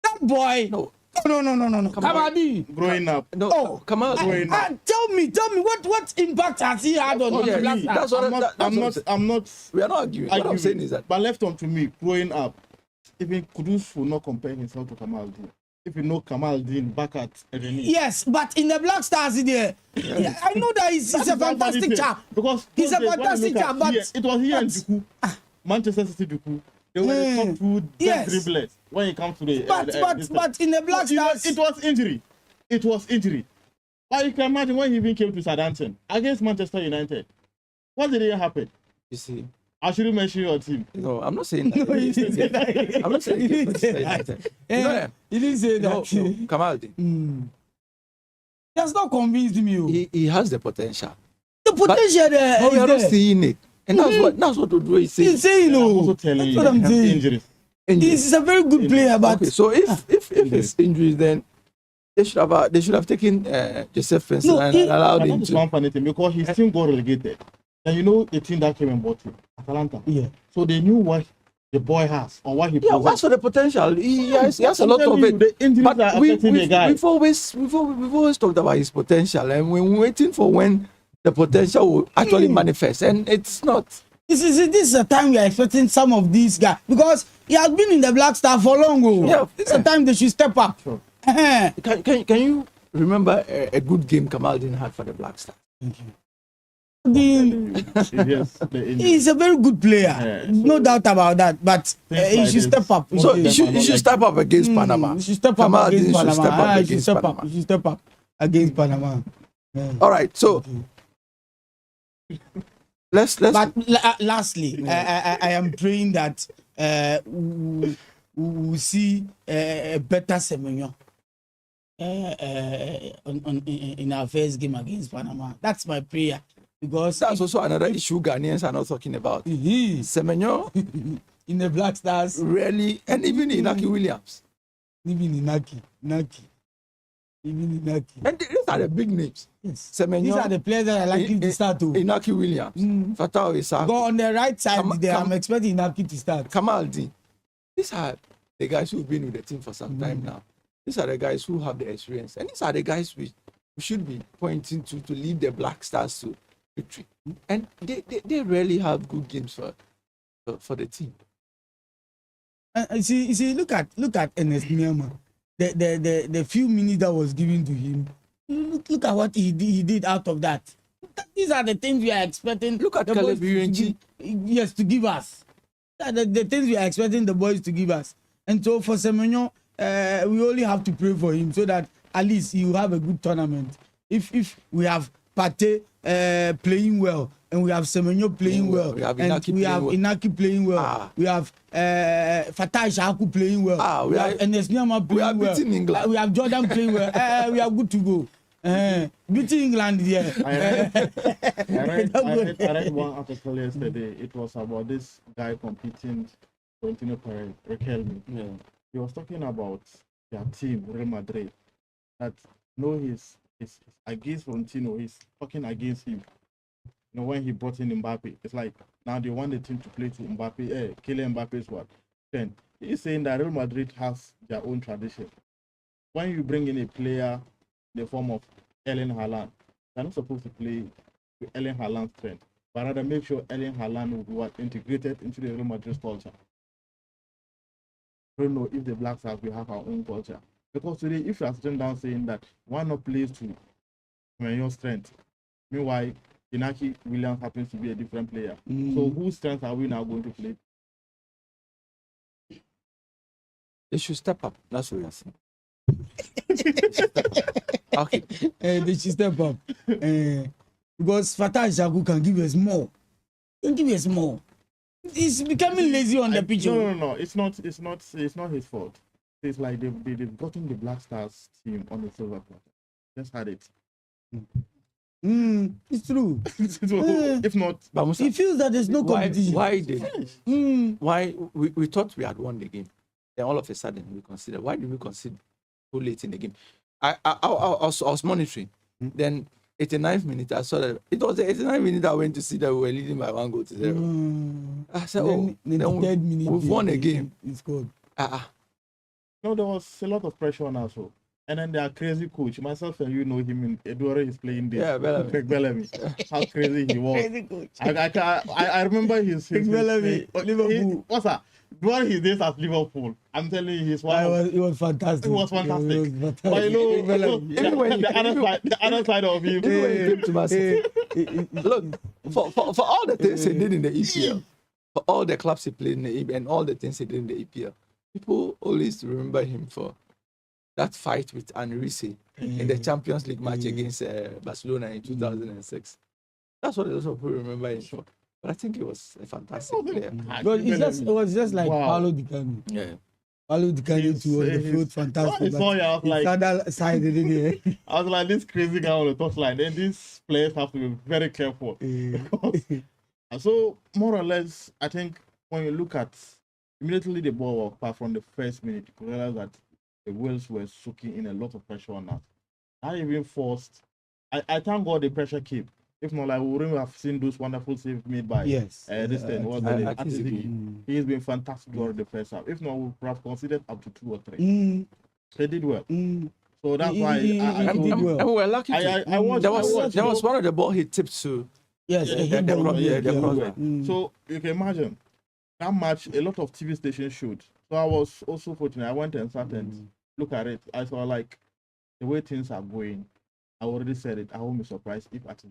That boy. No. Kamadi.
Growing up.
No,
Oh,
Kamal.
Tell me, what impact has he had on
yeah,
the Black Stars?
that's what
I'm not.
we are not arguing. What I'm saying is that
But left on to me, growing up, even Kudus will not compare himself to Kamaldeen. If you know Kamaldeen back at Reni.
Yes, but in the Black Stars there, yeah, I know that he's a fantastic chap.
Because
He's a fantastic chap, but
it was here in Duku, Manchester City Duku. They were the top two
yes.
dribblers when it comes to the.
But in the Black Stars,
it was injury. It was injury. But you can imagine when he even came to Southampton against Manchester United. What did it happen?
you see.
I shouldn't mention your team.
No, I'm not saying that.
No, you didn't say that.
I'm not saying
You
it.
didn't say that. He didn't say
No,
that.
no, Kamaldeen.
He has not convinced me. Oh.
He has the potential.
The potential there
But we are
is
not
there.
seeing it. And that's what Oduro is saying.
He's saying,
I'm
no.
also telling
That's
you,
what I'm saying.
injuries.
He's a very good player, but
Okay, so if it's injuries, then they should have taken Joseph Fenson
No,
and
he-
allowed
But
him
not
to.
one funny thing because his team got relegated. And you know the team that came and bought him, Atalanta.
yeah.
So they knew what the boy has or what he
Yeah,
possesses.
what's for the potential? He has a lot of it.
The injuries
But
are affecting the guy.
we've always talked about his potential, and we're waiting for when the potential will actually manifest, and it's not.
This is a time we are expecting some of these guys because he has been in the Black Star for long. Oh.
Yeah.
This is a time they should step up.
Sure.
Can you remember a good game Kamaldeen had for the Black Stars?
Yes, the injuries.
He's a very good player,
Yeah,
no doubt about that. But
Things
he
like
should
this.
step up.
So
Yeah.
he should step up against Panama.
He should step up
Kamaldeen
against
should
Panama.
step up
He should
against
step up.
Panama.
He should step up against Panama. Yeah.
All right, so let's.
But lastly, I am praying that we will see a better Semenyo in our first game against Panama. That's my prayer because
That's also another issue Ghanaians are not talking about.
he
Semenyo
in the Black Stars,
really, and even Inaki Williams.
even Inaki. Even Inaki.
And these are the big names.
Yes.
Semenyo,
These are the players that I like him to start to.
Inaki Williams, Fatah Issa,
Go on the right side there.
Kam-
I'm expecting Inaki to start.
Kamaldeen. These are the guys who've been with the team for some time now. These are the guys who have the experience, and these are the guys we should be pointing to lead the Black Stars to victory. And they rarely have good games for the team.
You see, look at Ernest Miama. The few minutes that was given to him, look at what he did out of that. These are the things we are expecting.
Look at
the
Caleb
boys
Irenchi.
Yes, to give us. The things we are expecting the boys to give us. And so for Semenyo, we only have to pray for him so that at least he will have a good tournament. If we have Pate playing well, and we have Semenyo playing well,
We have
and
Inaki
we
playing
have
well.
Inaki playing well, we have Fatah Shaku playing well,
we
we have
are-
Ernest Niama playing
are
well,
beating England.
we have Jordan playing well, we are good to go. Beating England, yeah.
I read one article yesterday. It was about this guy competing, Florentino Perez, Riquelme.
Yeah.
He was talking about their team, Real Madrid. That he's against Florentino. He's talking against him. You know, when he brought in Mbappe, it's like now they want the team to play to Mbappe. Kylian Mbappe's what? Then he's saying that Real Madrid has their own tradition. When you bring in a player in the form of Erling Haaland, they're not supposed to play with Erling Haaland's strength, but rather make sure Erling Haaland will be integrated into the Real Madrid culture. I don't know if the Black Stars will have our own culture. Because today, if you are sitting down saying that why not play to your strength, meanwhile, Inaki Williams happens to be a different player. So whose strength are we now going to play?
They should step up. That's what we are saying. Okay.
They should step up. Because Fatah Shaku can give us more. He's becoming lazy on the pitch.
No. It's not his fault. It's like they've gotten the Black Stars team on the silver platter. Just had it.
It's true.
If not,
But Musa,
He feels that there's no competition.
why we thought we had won the game, then all of a sudden we consider, why did we concede so late in the game? I was monitoring. Then 89th minute, I saw that it was the 89th minute I went to see that we were leading by 1-0. I said,
Then,
we've won a game.
It's good.
no, there was a lot of pressure on us. And then their crazy coach, myself and you know him in Eduardo is playing this.
Yeah, Bellamy.
Craig Bellamy. How crazy he was.
Crazy coach.
I remember his
Bellamy, Liverpool.
What's that? During his days at Liverpool, I'm telling you, he's one.
It was fantastic.
It was fantastic.
It was fantastic.
But you know,
Bellamy.
the other side of him.
Even when he came to Man City, look, for all the things he did in the EPL, for all the clubs he played in the EPL, and all the things he did in the EPL, people always remember him for that fight with Enrique in the Champions League match against Barcelona in 2006. That's what a lot of people remember him for. But I think he was a fantastic player.
But it was just like
Wow.
Paulo Di Canio.
Yeah.
Paulo Di Canio too was the field fantastic.
I saw you, I was like,
Other side, didn't he?
I was like, this crazy guy on the touchline. Then these players have to be very careful. And so, more or less, I think when you look at immediately the ball, apart from the first minute, you realize that the Wales were soaking in a lot of pressure on us. I even forced. I thank God the pressure came. If not, like, we wouldn't have seen those wonderful saves made by
Yes.
this thing. What's
I-
the name?
I think it's
Atizigi. He's been fantastic during the first half. If not, we would have considered up to 2 or 3. They did well. So that's why
He
I
did
told you.
well.
And we were lucky.
I watched.
There was one of the ball he tipped to.
Yes,
Yeah,
he
the
did well.
cross- yeah, the cross-
So you can imagine that match. A lot of TV stations showed. So I was also fortunate. I went and sat and looked at it. I saw like the way things are going. I already said it. I won't be surprised if at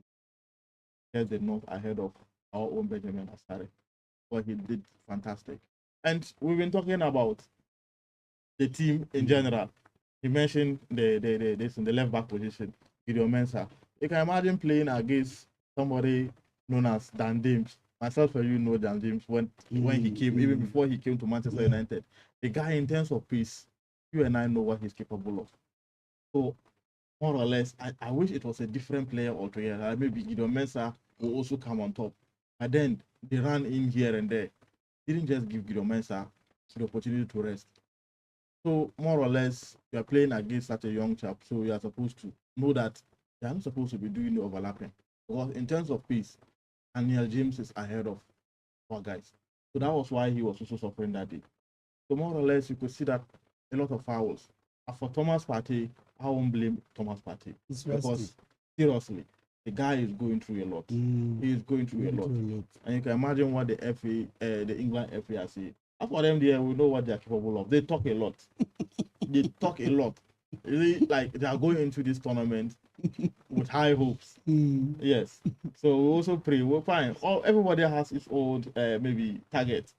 here's the north ahead of our own Benjamin Asare. But he did fantastic. And we've been talking about the team in general. He mentioned this in the left back position, Gideon Mensah. You can imagine playing against somebody known as Dan James. Myself and you know Dan James when he came, even before he came to Manchester United. The guy, in terms of pace, you and I know what he's capable of. So, more or less, I wish it was a different player altogether. Maybe Gideon Mensah will also come on top. But then they ran in here and there. Didn't just give Gideon Mensah the opportunity to rest. So, more or less, you are playing against such a young chap. So, you are supposed to know that they are not supposed to be doing the overlapping. Because in terms of pace, Daniel James is ahead of our guys. So, that was why he was also suffering that day. So, more or less, you could see that a lot of fouls. As for Thomas Partey, I won't blame Thomas Partey
It's rusty.
because seriously, the guy is going through a lot. He is going through a lot. And you can imagine what the FA, the England FA are saying. As for them, there we know what they are capable of. They talk a lot. They talk a lot. Really, like they are going into this tournament with high hopes. Yes. So we also pray. We're fine. Everybody has its own maybe target.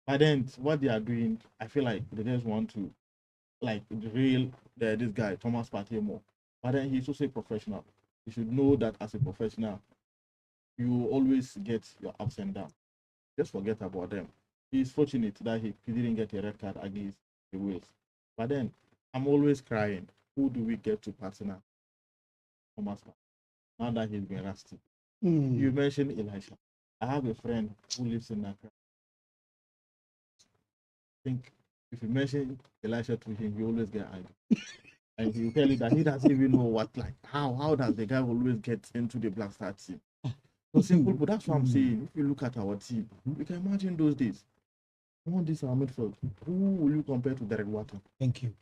But then what they are doing, I feel like they just want to like drill this guy Thomas Partey more. But then he's also a professional. You should know that as a professional, you always get your ups and downs. Just forget about them. He's fortunate that he didn't get a red card against the Wales. But then I'm always crying. Who do we get to partner? Thomas Partey. Now that he's been rusty. You mentioned Elisha. I have a friend who lives in Accra. I think if you mention Elisha to him, he always get angry. And he'll tell you that he doesn't even know what, like, how does the guy always get into the Black Star team? So simple, but that's what I'm saying. If you look at our team, you can imagine those days. All this our midfield. Who will you compare to Derek Watson?
Thank you.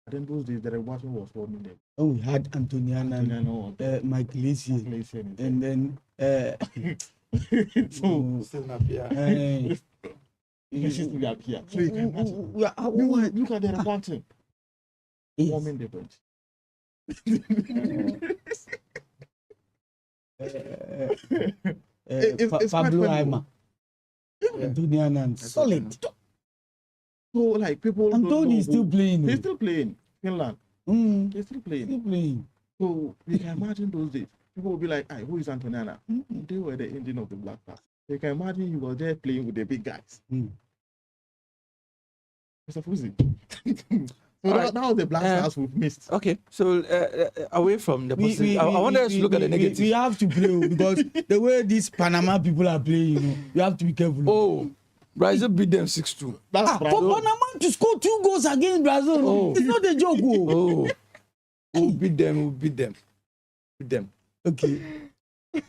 And then those days, Derek Watson was forming them.
Oh, we had Antoniana and Mike Lacy. And then
So
Still not here.
this is to be up here. So you can imagine. Look at Derek Watson forming the bench. It's quite
Pablo
funny.
Aima. Antoniana, solid.
So like people don't
Antoni
know
is still
who-
playing.
He's still playing. Finland.
Mm,
He's still playing.
still playing.
So you can imagine those days. People will be like, "Hey, who is Antoniana?" They were the engine of the Black Stars. You can imagine he was there playing with the big guys.
Mm.
Mr. Fuzi. So
Alright.
that was the Black Stars we've missed.
Okay, so away from the positive, I want us to look at the negative.
We have to play because the way these Panama people are playing, you have to be careful.
Oh, Brazil beat them 6-2.
That's
For
Brazil.
Panama to score 2 goals against Brazil,
Oh.
it's not a joke.
Oh, we'll beat them.
Okay.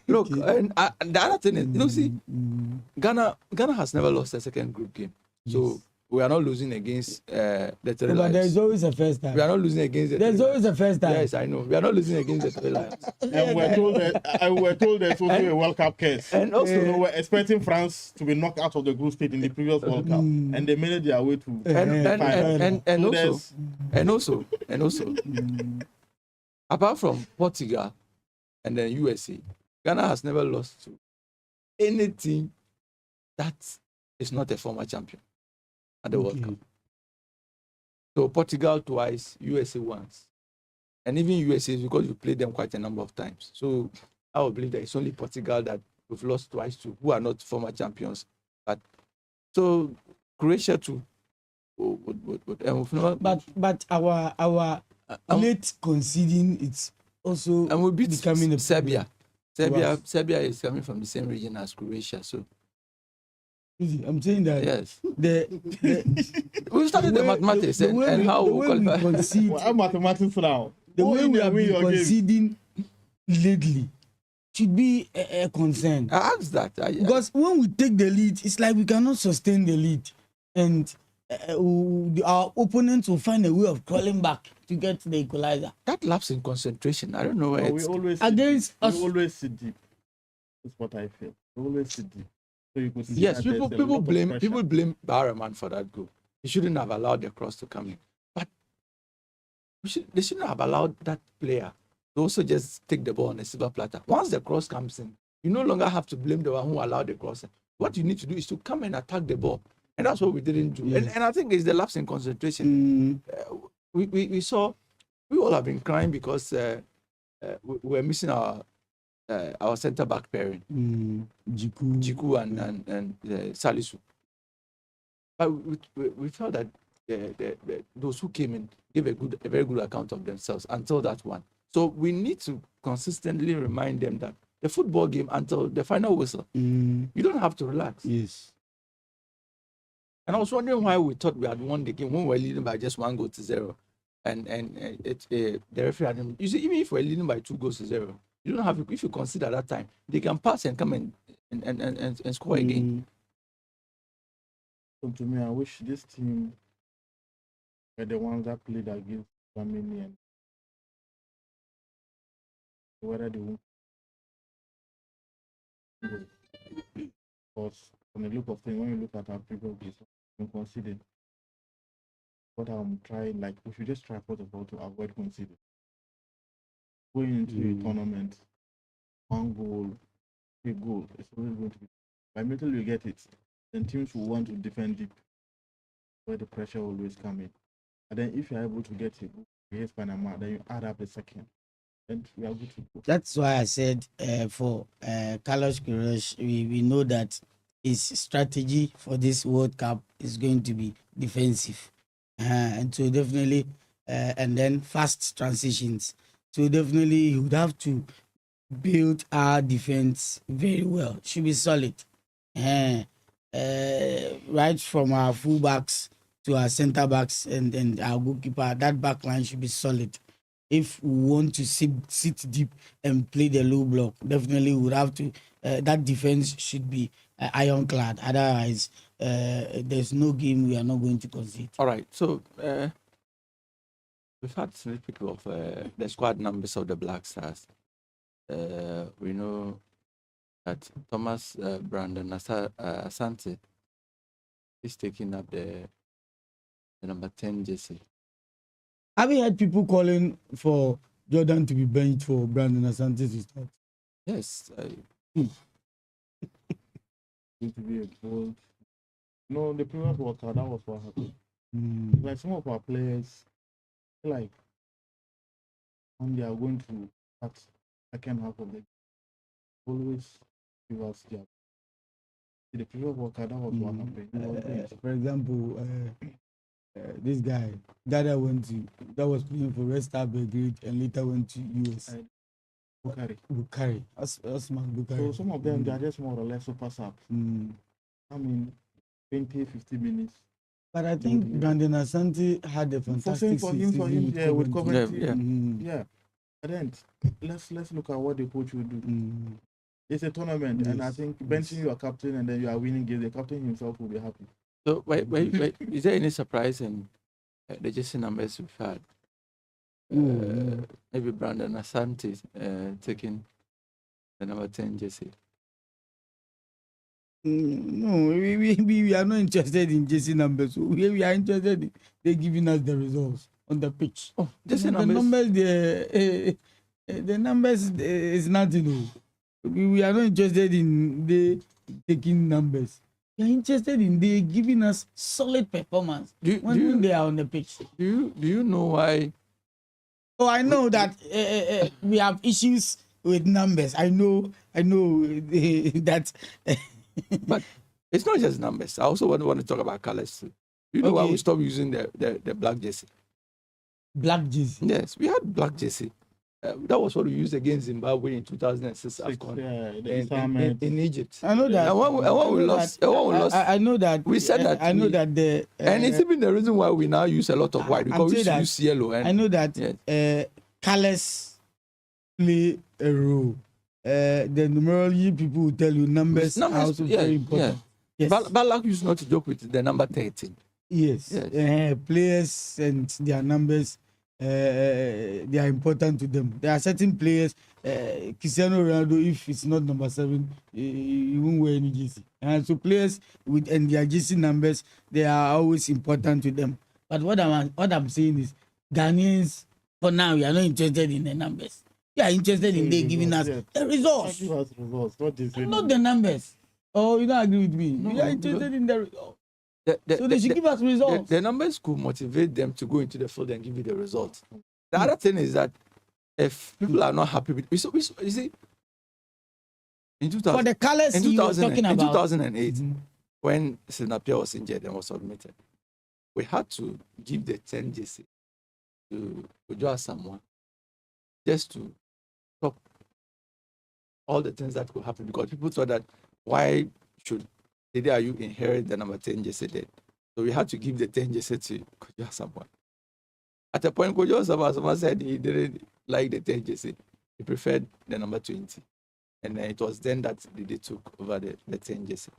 Look, and the other thing is, see, Ghana has never lost a second group game. So we are not losing against the Three
But there
Lions.
is always a first time.
We are not losing against the
There's
Three
always a first time.
Lions. Yes, I know. We are not losing against the Three Lions.
And we're told there's also a World Cup case.
And also,
So we're expecting France to be knocked out of the group stage in the previous World Cup, and they made it their way to.
and also, apart from Portugal and then USA, Ghana has never lost to any team that is not a former champion at the World Cup. So Portugal twice, USA once, and even USA is because you played them quite a number of times. So I would believe that it's only Portugal that we've lost twice to, who are not former champions. But so Croatia too. And we've not,
But our late conceding, it's also
and we beat
becoming a
Serbia.
Wow.
Serbia is coming from the same region as Croatia. So
I'm saying that
yes,
we
started the mathematics and how we qualify.
concede,
Well, I'm mathematics now.
the
Who
way
in
we
the
have
win
been
your game?
conceding lately should be a concern.
I asked that.
Because when we take the lead, it's like we cannot sustain the lead, and our opponents will find a way of crawling back to get the equalizer.
That lapse in concentration. I don't know where
No, we
it's.
always
Against us.
we always sit deep. That's what I feel. We always sit deep. So you could see
Yes,
that there's a lot
people
of
blame
pressure.
Bahraman for that goal. He shouldn't have allowed the cross to come in. But they shouldn't have allowed that player to also just take the ball on a silver platter. Once the cross comes in, you no longer have to blame the one who allowed the cross in. What you need to do is to come and attack the ball. And that's what we didn't do.
Yes.
And I think it's the lapse in concentration. We saw, we all have been crying because we were missing our centre back pairing, Jiku and Salisu. But we felt that those who came in gave a very good account of themselves until that one. So we need to consistently remind them that the football game until the final whistle, you don't have to relax.
Yes.
And I was wondering why we thought we had won the game when we were leading by just 1-0. And the referee had, you see, even if we're leading by 2-0, you don't have, if you consider that time, they can pass and come and score again.
So to me, I wish this team were the ones that played against Germany and whether they won't. Because from the look of things, when you look at our previous games, we conceded. What I'm trying, like, we should just try first of all to avoid conceding. Going into a tournament, one goal, a goal, it's always going to be. By middle you get it, then teams will want to defend deep, where the pressure will always come in. And then if you're able to get a goal against Panama, then you add up a second, and we are good to go.
That's why I said for Carlos Queiroz, we know that his strategy for this World Cup is going to be defensive. And so definitely, and then fast transitions. So definitely, you would have to build our defense very well. Should be solid. Right from our fullbacks to our centre backs and our goalkeeper, that back line should be solid. If we want to sit deep and play the low block, definitely we would have to. That defense should be ironclad. Otherwise, there's no game we are not going to concede.
All right. So we've had sneak peek of the squad numbers of the Black Stars. We know that Thomas Brandon Asante is taking up the number 10 jersey.
Have you had people calling for Jordan to be benched for Brandon Asante to start?
Yes.
Going to be a bold. No, the previous World Cup, that was what happened. Like some of our players, like when they are going to start second half of the game, always give us their. The previous World Cup, that was what happened. He was benched.
For example, this guy that was playing for Red Star Belgrade and later went to US. Bukari. Osman Bukari.
So some of them, they are just more or less super subs. I mean, 20, 50 minutes.
But I think Brandon Asante had a fantastic
for him, yeah, with Coventry.
Yeah.
But then let's look at what the coach will do. It's a tournament, and I think benching your captain and then you are winning games, the captain himself will be happy.
So wait. Is there any surprise in the jersey numbers we've had? Maybe Brandon Asante taking the number 10 jersey.
No, we are not interested in jersey numbers. We are interested in they giving us the results on the pitch.
Oh, jersey
the numbers, the numbers is nothing. We are not interested in the taking numbers. We are interested in they giving us solid performance when they are on the pitch.
Do you know why?
Oh, I know that we have issues with numbers. I know that.
But it's not just numbers. I also want to talk about colors too. You know why we stopped using the black jersey?
Black jersey?
Yes, we had black jersey. That was what we used against Zimbabwe in 2006 AFCON in Egypt.
I know that.
And when we lost,
I know that.
We said that.
I know that
and it's even the reason why we now use a lot of white, because we use yellow. And
I know that colors play a role. The numerology people will tell you numbers are also very important.
Yes. Balak used not to joke with the number 13.
Yes. Players and their numbers, they are important to them. There are certain players, Cristiano Ronaldo, if it's not number 7, he won't wear any jersey. And so players with their jersey numbers, they are always important to them. But what I'm saying is, Ghanaians, for now, we are not interested in the numbers. We are interested in they giving us the results.
Give us results,
not the numbers. Oh, you don't agree with me? We are interested in the results. So they should give us results.
The numbers could motivate them to go into the field and give you the results. The other thing is that if people are not happy with you see, in 2000,
for the colors in
2008, when Sinapia was injured and was submitted, we had to give the 10 jersey to Ojo Asamoah just to stop all the things that could happen, because people thought that why should you inherit the number 10 jersey then? So we had to give the 10 jersey to Ojo Asamoah. At a point, Ojo Asamoah said he didn't like the 10 jersey. He preferred the number 20. And it was then that they took over the 10 jersey.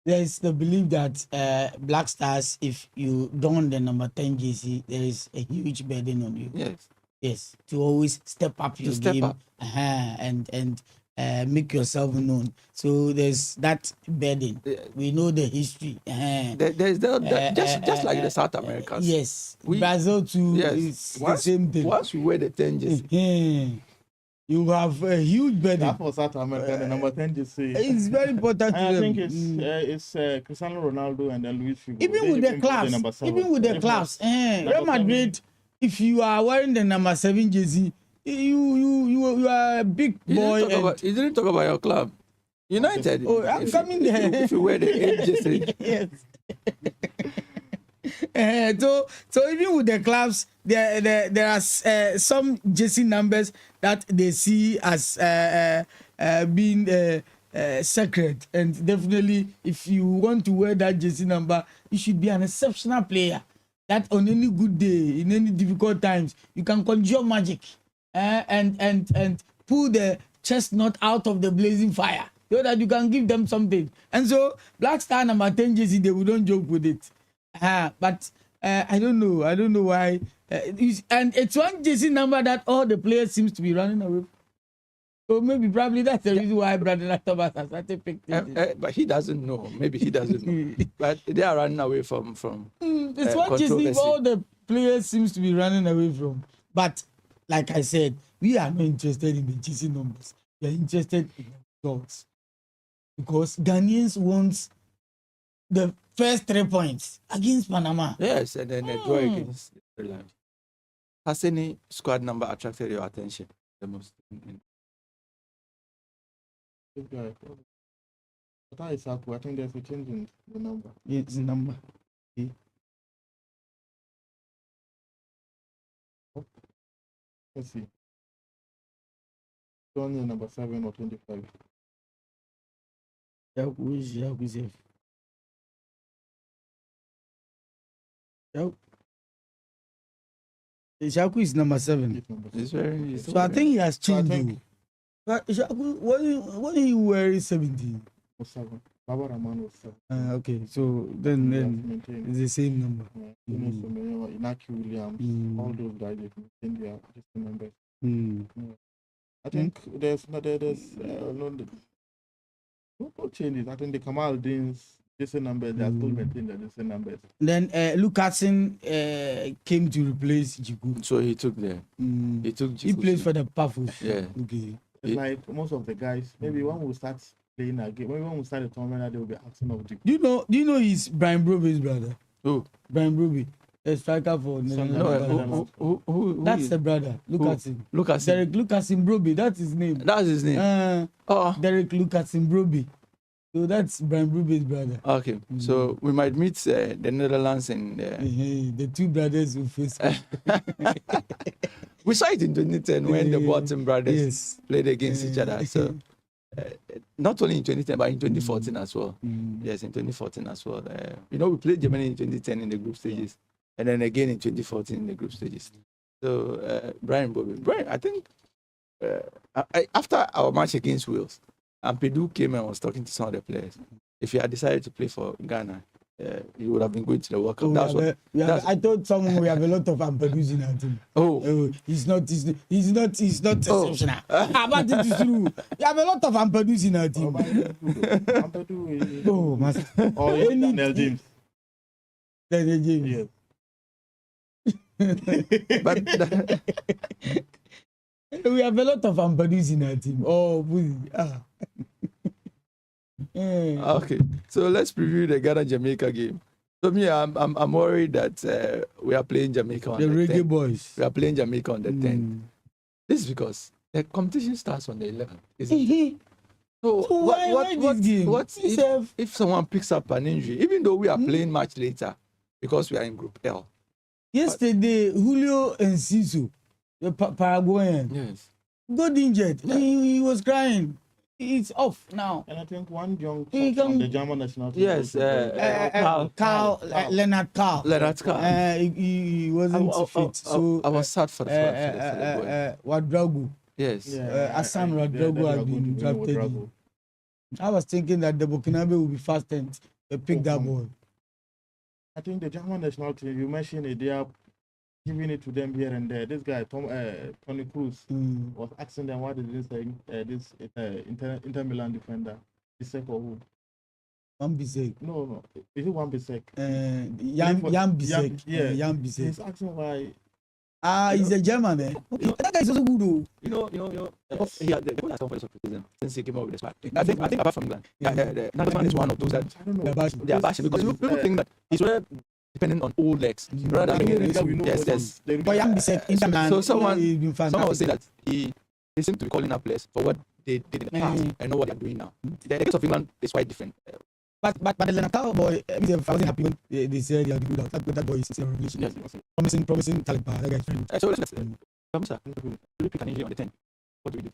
there's the belief that Black Stars, if you don the number 10 JC, there is a huge burden on you.
Yes.
Yes, to always step up your
step
game
up.
and make yourself known. So there's that burden.
Yeah.
We know the history.
There's just like the South Americans.
Yes,
We-
Brazil too
Yes.
is the
Once-
same thing.
Once we wear the 10 jersey,
You have a huge burden.
That for South America, the number 10 just say.
It's very important to
I
them.
think it's Cristiano Ronaldo and then Luis Figo.
Even
They
with the
even put
clubs,
number 7.
even with the
If
clubs,
not,
Real
number
Madrid, if you are wearing the number 7 jersey, you are a big boy.
you didn't talk about your club. United.
Oh, I'm
If
coming
you-
there.
If you wear the 8 jersey,
Yes. So even with the clubs, there are some jersey numbers that they see as being sacred, and definitely if you want to wear that jersey number, you should be an exceptional player. That on any good day, in any difficult times, you can conjure magic and pull the chestnut out of the blazing fire, so that you can give them something. And so Black Star number 10 jersey, they don't joke with it. But I don't know why. And it's one jersey number that all the players seems to be running away. So probably that's the reason why Brandon Thomas has started picking.
but he doesn't know. Maybe he doesn't know. But they are running away from.
It's one jersey
controversy.
all the players seems to be running away from. But like I said, we are not interested in the jersey numbers. We are interested in the results, because Ghanaians want the first 3 points against Panama.
Yes, and then a draw against Ireland. Has any squad number attracted your attention the most?
This guy. But I think there's a change in the number.
It's the number.
Let's see. It's only number 7 or 25.
Shaku is number 7.
It's number
It's
7.
very. It's
So I think he has
So I
changed.
think-
But Shaku, when he wearing 17.
Was 7. Baba Rahman was 7.
Okay, so then
They have
it's
maintained.
the same number.
Yunus Semenyo, Inaki Williams,
Mm.
all those guys they've maintained their just numbers.
Mm.
I think there's no changes. I think the Kamal Dean's just numbers, they are still maintaining their just numbers.
Then Lucasen came to replace Jiku.
So he took the. He took.
He plays for the Pafos.
Yeah.
Okay.
It's like most of the guys, maybe when we start playing a game, maybe when we start the tournament, they will be asking of the
Do you know he's Brian Broby's brother?
Who?
Brian Broby, a striker for Netherlands.
No, who
That's
is-
the brother. Lucasen.
Look at
Derek Lucasen Broby. That's his name.
That's his name. Oh,
Derek Lucasen Broby. So that's Brian Broby's brother.
okay. So we might meet the Netherlands in.
The two brothers who face.
We saw it in 2010 when the Bolton brothers
Yes.
played against each other. So not only in 2010 but in 2014 as well. Yes, in 2014 as well. We played Germany in 2010 in the group stages, and then again in 2014 in the group stages. So Brian, I think after our match against Wales, Ampadu came and was talking to some of the players. If he had decided to play for Ghana, he would have been going to the World Cup.
I told someone we have a lot of Ampadus in our team.
Oh,
He's not exceptional. But it is true. We have a lot of Ampadus in our team.
Ampadu is.
Oh, master.
Or Daniel James.
Daniel James.
Yes.
but
We have a lot of Ampadus in our team. Oh,
okay. So let's preview the Ghana Jamaica game. So me, I'm worried that we are playing Jamaica on
the
the
Reggae
10th.
Boys.
We are playing Jamaica on the 10th. This is because the competition starts on the 11th. Isn't it?
Mhm.
So
So why this game?
what
Yourself.
if someone picks up an injury, even though we are playing much later because we are in Group L?
Yesterday, Julio Enciso, the Paraguayan,
Yes.
got injured. He was crying. It's off now.
And I think one young
He
chap from
can-
the German national team.
Yes,
Carl, Leonard Carl.
Leonard Carl.
He wasn't fit. So
I was sad for the boy.
Wadrago,
Yes.
Hassan Wadrago has been drafted in. I was thinking that the Burkinabe will be fast and pick that ball.
I think the German national team, you mentioned it, they are giving it to them here and there. This guy, Tony Cruz, was asking them why did this Inter Milan defender, Bisek or who?
Wan Bissek.
No. Is it Wan Bissek?
Jan Bissek.
Yeah.
Jan Bissek.
He's asking why.
He's a German, eh? Okay, that guy is also good though.
Yeah, the people that come for the criticism since he came out with this fact. I think apart from England, the Nagelsmann is one of those that
I don't know.
they are bashing because people think that he's rather depending on old legs rather than yes.
But Jan Bissek, Inter Milan,
So someone
was
was saying that he seemed to be calling up players for what they did in the past and know what they're doing now. The case of England is quite different.
But the Lenatao boy, I wasn't happy when they said they are good out. That boy is a revelation.
Yes.
Promising talent. That guy is very good.
So let's sir, you pick an injury on the 10. What do we do?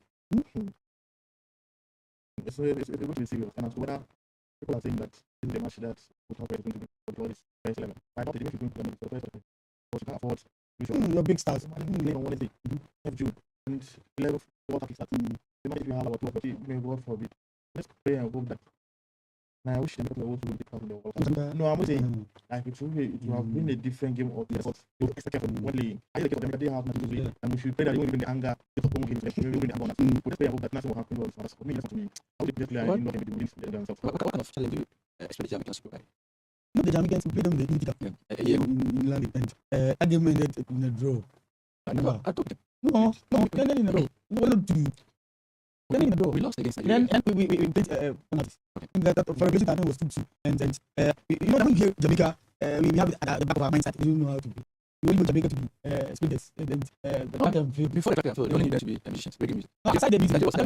It's going to be serious. And as to whether people are saying that this is a match that Portugal is going to be for this first 11. I doubt the difference is going to be the first 11. But you can't afford
your big stars.
On Wednesday, F June, and 11 World Cup start. The match if you have about 2 or 3, may God forbid. Let's pray and hope that. Now I wish them to go to the World Cup. No, I'm saying like it will have been a different game of the result. So expect from one league. I think they have nothing to do, and we should pray that they won't bring the anger. Just one game, they will bring the anger. We just pray and hope that nothing will happen. For me, that's to me. How did they play? I didn't know they would win themselves.
What kind of challenge do you expect the Jamaicans to provide?
The Jamaicans play them in the Unity Cup. In London, and that game ended in a draw.
I took them.
No, ended in a draw.
We lost against Nigeria.
Then we played penalties. For regulation time was 2-2. And you know that when you hear Jamaica, we have it at the back of our mindset. We don't know how to play. We only want Jamaica to be spinners.
Before the track and field, they only need them to be musicians, breaking music.
No, aside the music,
they was in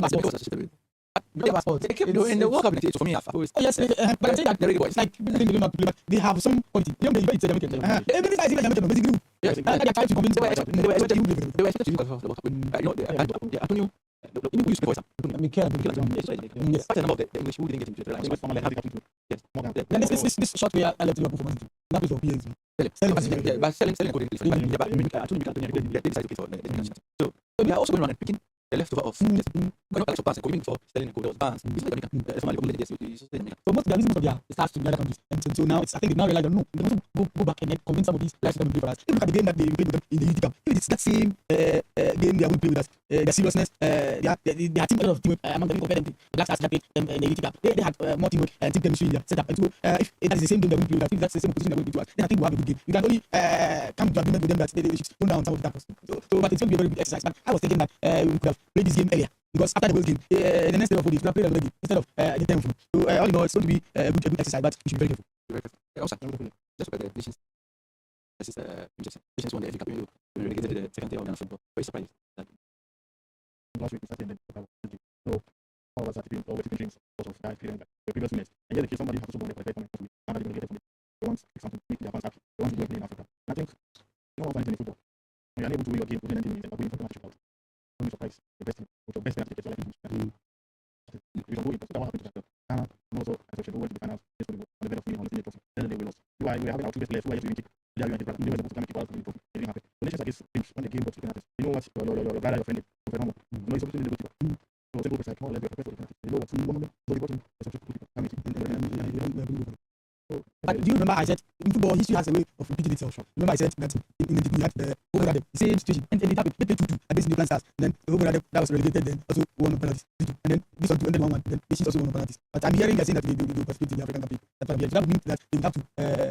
the World Cup in for me.
Oh yes, but I'm saying that it's like they have some quality. You know, it's Jamaican. Everything I see like Jamaican, basically.
Yes,
they are trying to convince.
They were expected to use the World Cup. Antonio. Even who used to voice yes, quite a number of the English who didn't get into the line. Yes.
Then this short way I left Liverpool for Man City. That was for PSV.
But selling couldn't play. They decided to play for the so we are also going around and picking the leftover of going back to pass and coming for Sterling and Cole. There was Barnes. He's not Jamaican.
So most of their stars to the other countries. And so now I think they now realize that no, they want to go back and then convince some of these players to come and play for us. If you look at the game that they played with them in the Unity Cup, if it's that same game they are going to play with us, the seriousness, their team of teamwork among them compared to the Black Stars that played in the Unity Cup. They had more teamwork and team chemistry in their setup. And so if that is the same game they're going to play with us, if that's the same position they're going to play to us, then I think we'll have a good game. You can only come to agreement with them that they should tone down some of the tackles. So but it's going to be a very good exercise. But I was thinking that we could have played this game earlier. Because after the Wales game, the next day of 4 days, we have played already instead of the 10 of So all in all, it's going to be a good exercise, but we should be very careful.
Also, just look at the nations. This is nations won the FA Cup. We relegated to the second tier of Ghana football. Very surprised that
last week we started so all of us are taking dreams because of that feeling that the previous winners. And yet the case somebody has to go on the qualified comment. Now that they get it from it. They want something to make their fans happy. They want to play in Africa. And I think no one's playing football. When you're unable to win your game within 90 minutes and winning something out. Don't be surprised. The best team, with your best player to get your life in. You can go in. So that was happened to Ghana. And also, I thought you went to the finals. Just on the bed of me on the senior trophy. Then they will lost. We were having our 2 best players who were just winning. They were supposed to come and keep out the trophy. It didn't happen. The nations against teams when the game got to penalties. You know what your brother, your friend, your friend, you know, he's supposed to be the goalkeeper. So simple like, oh, let's go prepare for the penalties. You know what? One of them, so they got him. There's some goalkeeper.
But do you remember I said in football history has a way of repeating itself? Remember I said that in the degree that the same situation and it happened. They played 2-2 against the Black Stars. And then the that was relegated then also won on penalties. And then this one ended 1-1. Then the also won on penalties. But I'm hearing you saying that they participate in the African Cup. That's what I'm hearing. That means that they have to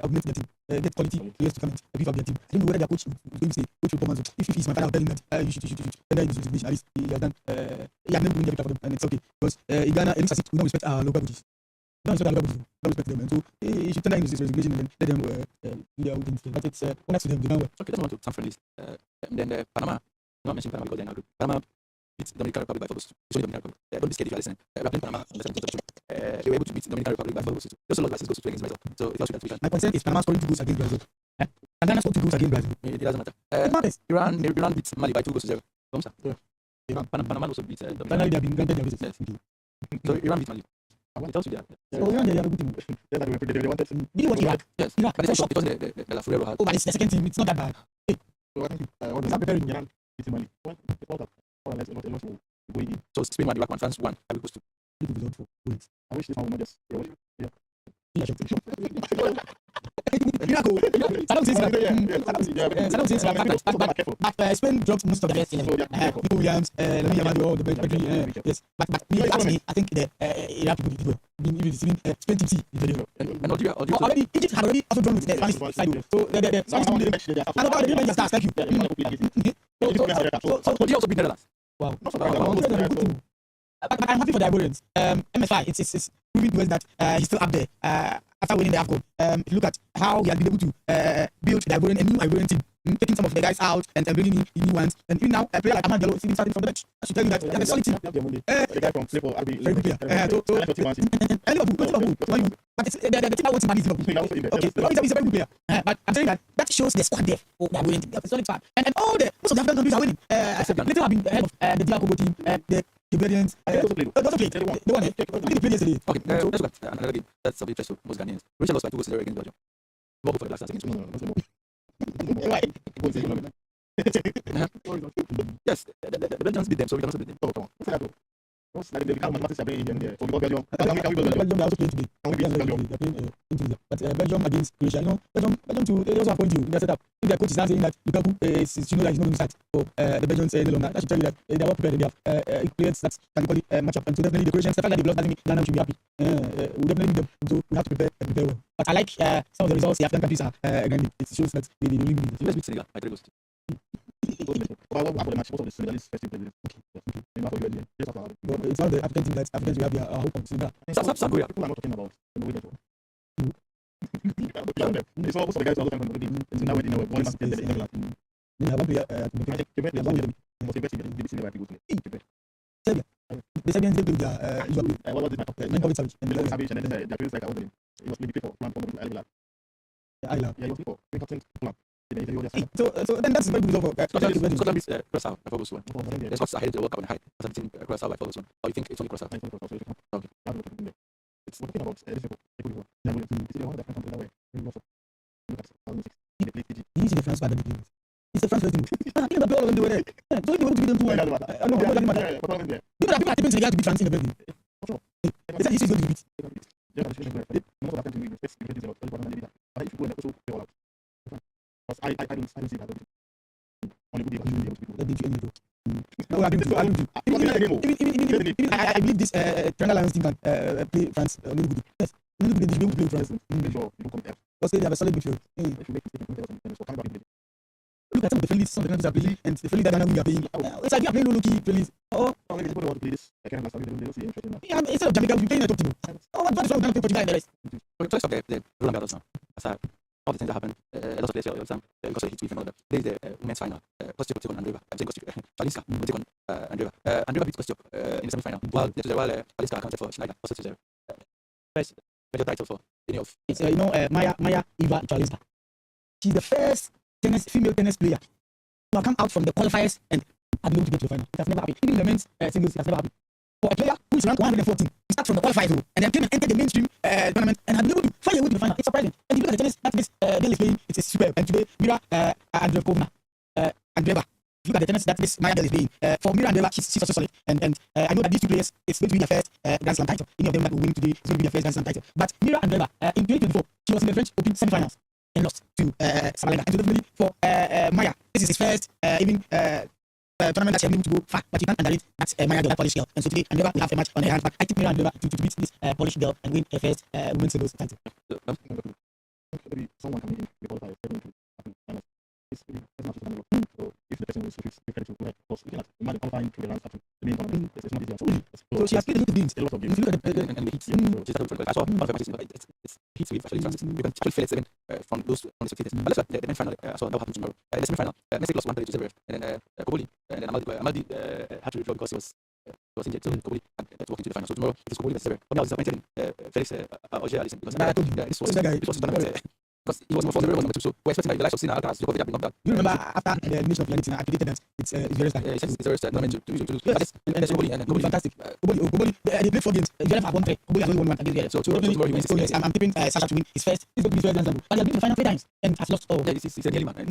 augment their team, get quality players to come and beef up their team. I don't know whether their coach is going to say coach will come on. If he's my father, I'll tell him that you should. And then at least he has done he has never win every for them and it's okay. Because in Ghana, it looks as if we don't respect our local coaches. Don't respect them, and so he should turn that into his resignation and then let them do their own things. But it's next to them, they know well.
okay, let's move on to some friendlies. Then Panama, not mentioning Panama because they're in our group. Panama beat Dominican Republic by 4-2. It's only Dominican Republic. Don't be scared if you're listening. We're playing Panama on the 17th of June. They were able to beat Dominican Republic by 4-2. They also lost by 6 goals to 2 against Brazil. So it's also that we can.
My concern is Panama scoring 2 goals against Brazil. And Ghana scored 2 goals against Brazil.
It doesn't matter. Iran beat Mali by 2 goals to 0. Panama also beat
Finally, they have been granted their visit.
Yes. So Iran beat Mali. It tells you that.
So Iran, they have a good team.
They wanted to.
Do you watch Iraq?
Yes.
Iraq.
But it's not because the Lafurero had.
Oh, but it's the second team. It's not that bad.
So I think what is preparing Iran beating Mali. Well, it's all that. A lot to go in.
So Spain won, Iraq won, France won. I will post to.
Good result for points.
I wish this one would not just roll. Yeah.
Miracle. Saddam says but Spain dropped most of the best. Nico Williams, Lamine Yamal, all the best. Yes, but me personally, I think the Iraq people did well. Even Spain team C is very well.
And Algeria
Already Egypt had already also drawn with the Spanish side. So the Spanish team, I know they didn't start. Thank you. So
Algeria also beat Netherlands.
wow. But I'm happy for the Ivorians. MSI, it's proving to us that he's still up there after winning the AFCON. If you look at how he has been able to build the Ivorian, a new Ivorian team, taking some of the guys out and bringing in new ones. And even now, a player like Amad Diallo is even starting from the bench. I should tell you that they have a solid team.
The guy from Liverpool,
Very good player. Liverpool. But it's, the team I want to manage Liverpool. Okay, he's a very good player. But I'm telling you that shows the squad depth. Oh, they are winning. They have a solid squad. And most of the African countries are winning. Little have been ahead of the DR Congo team, the Liberians. They also played. They won it. They played yesterday.
Okay, let's look at another game that's of interest to most Ghanaians. Croatia lost by 2-0 against Belgium. Liverpool for the last dance against Wales.
Why?
Yes, the Belgians beat them, so we can also beat them.
Belgium also played today. They're playing in Tunisia. But Belgium against Croatia, you know, Belgium too, they also appoint you in their setup. If their coach is now saying that Lukaku is, you know, that he's not going to start for the Belgians no longer, that should tell you that they are well prepared. They have players that can call it match up. And so definitely the Croatians, the fact that they lost doesn't mean Ghana should be happy. We definitely need them, so we have to prepare well. But I like some of the results the African countries are getting. It shows that they really need it.
US beat Senegal by 3 goals.
after the match, most of the Senegalese first team players.
It's one of the African teams that Africans will have their hope on Senegal.
South Korea.
People are not talking about the way that it's all most of the guys who are looking for the now when they know one man in England.
They have one player
Was the best in the BBC never goes to
Serbia. The Serbians did their usual play.
what was it?
Milinkovic Savic.
And then Savage and then the feels like I was it was maybe for plan for Alila.
Island.
Yeah, it was before. We captain plan.
So then that's a very good result for
Scotland beats Curaçao by 4 goals to 1.
Yeah.
The Scots are headed to the World Cup on high. Representing Curaçao by 4 goals to 1. Or you think it's only Curaçao?
Okay. It's we're talking about this people. It's one of the countries that way. Lots of look at 2006. They play Fiji.
you need to see the France squad that they play with. It's a France team. Think about all of them they were there. So if they want to beat them 2-1. I know, it doesn't matter. People are tipping Senegal to beat France in the building. They said history is going to beat.
I don't see that. On a good day, I should be able to be
They beat you anyway. No, I agree with you. Even I believe this Triangle Lions team can play France really good. Yes, really good. They should be able to play France.
make sure you come there.
Because they have a solid midfield.
If you make mistakes,
Look at some of the friendlies some of the countries are playing and the friendly that Ghana we are playing. It's like we are playing low-key friendlies. Oh,
maybe people don't want to play this. I can't understand. They don't see interesting now.
yeah, instead of Jamaica, we're playing a top team. Oh, what is wrong with Portugal and the rest?
Okay, let's talk about the Roland Garros now. Aside all the things that happened, lots of players here all the time. Because of hit with another. There is the women's final. Kostyuk will take on Andreeva. I'm saying Kostyuk. Chalinska will take on Andreeva. Andreeva beat Kostyuk in the semi-final. While Chalinska accounted for Schneider. Also 2-0. First major title for any of.
It's Maya Eva Chalinska. She's the first female tennis player who have come out from the qualifiers and have been able to get to the final. It has never happened. Even in the men's singles, it has never happened. For a player who is ranked 114, to start from the qualifiers and then came and entered the mainstream tournament and have been able to find a way to the final. It's surprising. And if you look at the tennis that this girl is playing, it's superb. And today, Mira Andreevna, Andreeva. If you look at the tennis that this Maya girl is playing, for Mira Andreeva, she's also solid. And I know that these two players, it's going to be their first Grand Slam title. Any of them that will win today, it's going to be their first Grand Slam title. But Mira Andreeva, in 2024, she was in the French Open semi-finals and lost to Sabalenka. And so definitely for Maya, this is his first tournament that she has been able to go far, but you can't underrate that Maya girl, that Polish girl. And so today, Andreeva will have a match on her hands. But I think Mira Andreeva to beat this Polish girl and win her first women's singles title.
Maybe someone can be qualified. It's not just so if the person is prepared to play, because you cannot imagine qualifying to the round after the main tournament. It's not easy.
So she has played a lot of games.
A lot of
If
games.
you look at the
And the heats. She started to I saw one of her matches. It's heats with actually chances. You can actually feel it 7 from those 26 heats. But let's look at the men's final. So that will happen tomorrow. In the semi-final, Messi lost 1-3 to Zverev. And then Koboli and then Amaldi had to withdraw because he was injured. So Koboli had to walk into the final. So tomorrow it is Koboli versus Zverev. But I was disappointed in Felix Auger-Aliassime because this was the tournament. because he was number 2. So we're expecting that the likes of Cena, Alcaraz, Djokovic have been knocked down.
You remember after the elimination of Yannick Sinner, I predicted that it's very sad.
He said it's very sad. Not meant to lose.
Yes.
And there's Koboli and Koboli.
Fantastic. Koboli, they played 4 games. Zverev had won 3. Koboli has only won 1 against Zverev.
So
Definitely,
tomorrow
I'm tipping Sasha to win his first. He's going to be his first Grand Slam. But he has been to the final 3 times and has lost all.
Yeah, he's a daily man. Right?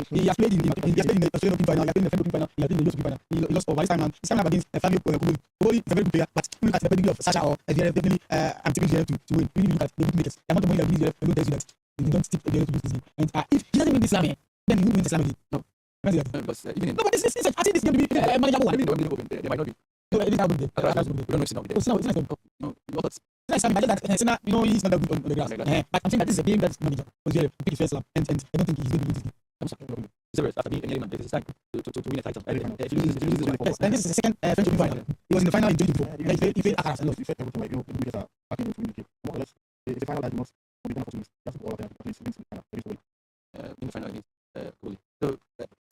He has played in the Australian Open final, he has played in the French Open final, he has played in the US Open final. He lost all. But this time around, he's coming up against Fabio Koboli. Koboli is a very good player, but look at the pedigree of Sasha or Zverev. Definitely, I'm tipping Zverev to win. Really look at the bookmakers. The amount of money that Zverev will tell you that they don't tip Zverev to lose this game. And if he doesn't win this slam, then he won't win the slam again. No.
Because even in
No, but this I think this game will be manageable one.
even in the Open, there might not be.
No, it is not good.
We don't know if Cena will be there.
It's not good.
No, what thoughts?
It's nice, that Senna, he's not that good on the grass. But I'm saying that this is a game that's manageable. Because Zverev pick his first slam, and I don't think he's going to win this game.
Zverev, after being a daily man, this is time to win a title. If he loses this one,
Yes, and this is the second French Open final. He was in the final in 2024. He played Alcaraz and lost.
It's a final that you must be done for 2 weeks. That's all of them. At least wins the final.
in the final against Koboli. So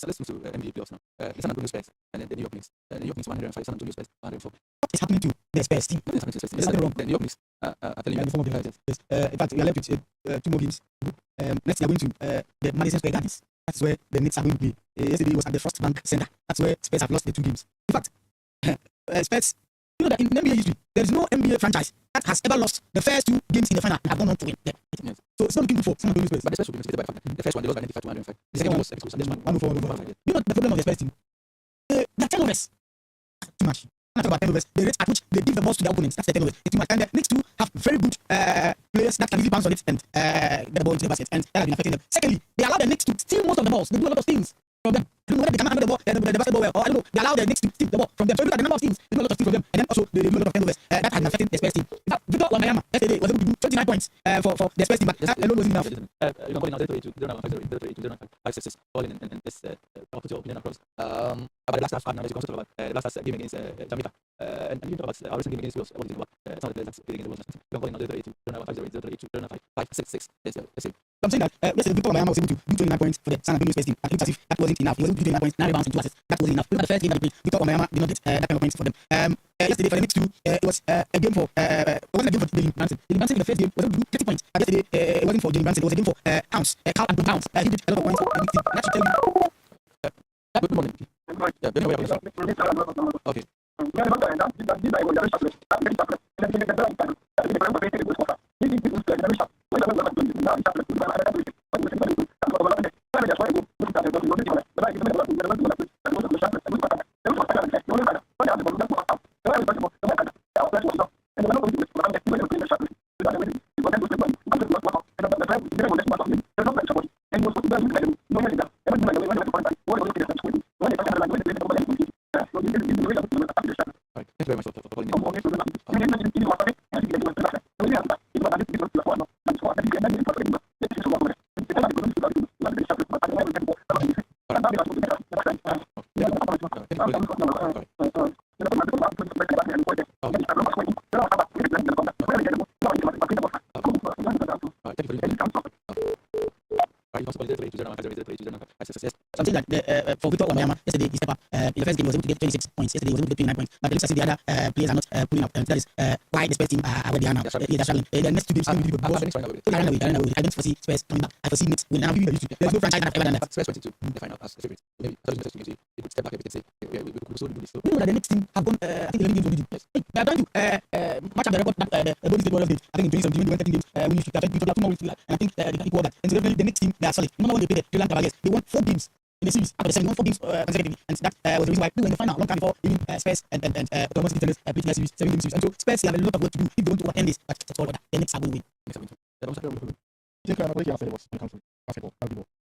let's move to NBA playoffs now. The San Antonio Spurs and then the New York Knicks. The New York Knicks 105, San Antonio Spurs 104.
What is happening to the Spurs team?
Nothing is happening to the Spurs team.
There's nothing wrong.
The New York Knicks are telling you
In the form of the yes. In fact, we are left with 2 more games. Next, we are going to the Madison Square Gardens. That's where the Knicks are going to play. Yesterday was at the First Bank Center. That's where Spurs have lost the 2 games. In fact, Spurs, you know that in NBA history, there is no NBA franchise that has ever lost the first 2 games in the final and have gone on to win them.
Yes.
So it's not looking good for San Antonio Spurs.
But the Spurs will be motivated by the fact that the first one they lost by 95 to 105. The second one was episode, and this one
104, 105. You know the problem of the Spurs team? The turnovers. Too much. When I talk about turnovers, the rate at which they give the balls to their opponents, that's the turnovers. It's too much. And the Knicks too have very good players that can easily bounce on it and get the ball into the basket, and that has been affecting them. Secondly, they allow the Knicks to steal most of the balls. They do a lot of things from them. I don't know whether they can handle the ball, the basketball well, or I don't know. They allow the Knicks to steal the ball from them. So look at the number of teams. They do a lot of steals from them, and then also they do a lot of turnovers. That has been affecting the Spurs team. In fact, Victor Wembanyama yesterday was able to do 29 points for the Spurs team, but that alone wasn't enough.
You can call it now 0-8 0-9 5-6-6 all in this put your opinion across. About the last half, now as you also talk about the last game against Jamaica, and you talk about our recent game against Wales. What is it about? It's not the exact game against Wales. You can call it now 0-8 5-0-8 5-6-6. I'm saying that yesterday Victor Wembanyama was able to do 29 points for the San Antonio Spurs team. I think as if that wasn't enough. He was able to do 29 points, 9 rebounds and 2 assists. That wasn't enough. Look at the first game that he played. Victor Wembanyama did not get that kind of points for them. Yesterday for the Knicks too, it was a game for it wasn't a game for Jalen Brunson. Jalen Brunson in the first game was able to do 30 points. But yesterday it wasn't for Jalen Brunson. It was a game for Carl Anthony Towns. He did a lot of points for the Knicks team. That should tell you. Good morning. Yeah, okay. Thank you very much for calling in.
I'm saying that for Victor Wembanyama, yesterday he stepped up. In the first game, he was able to get 26 points. Yesterday, he was able to get 29 points. But it looks as if the other players are not pulling up. That is why the Spurs team are where they are now. They're struggling. The next 2 games are going to be good. I don't foresee Spurs coming back. I foresee Knicks winning. I'm giving you the history. There's no franchise that have ever done that.
Spurs 22 in the final as the favorite. Maybe they could step back a bit and say, we could also do this. So,
You know that the next team have gone, I think 11 games already. Yes. They are trying to match up the record that the Golden State Warriors did. I think in 2017 they won 13 games. We used to have 2 more weeks to that. And I think they can equal that. And so definitely the next team, they are solid. Remember when they played the Cleveland Cavaliers, they won 4 games in the series. After the 7, they won 4 games consecutively. And that was the reason why they were in the final a long time before even Spurs and Oklahoma City Thunder played their series, 7 game series. And so Spurs have a lot of work to do if they want to overcome this. But that's all that. The Knicks are going to win.
Jake Carter yesterday was when it comes to basketball,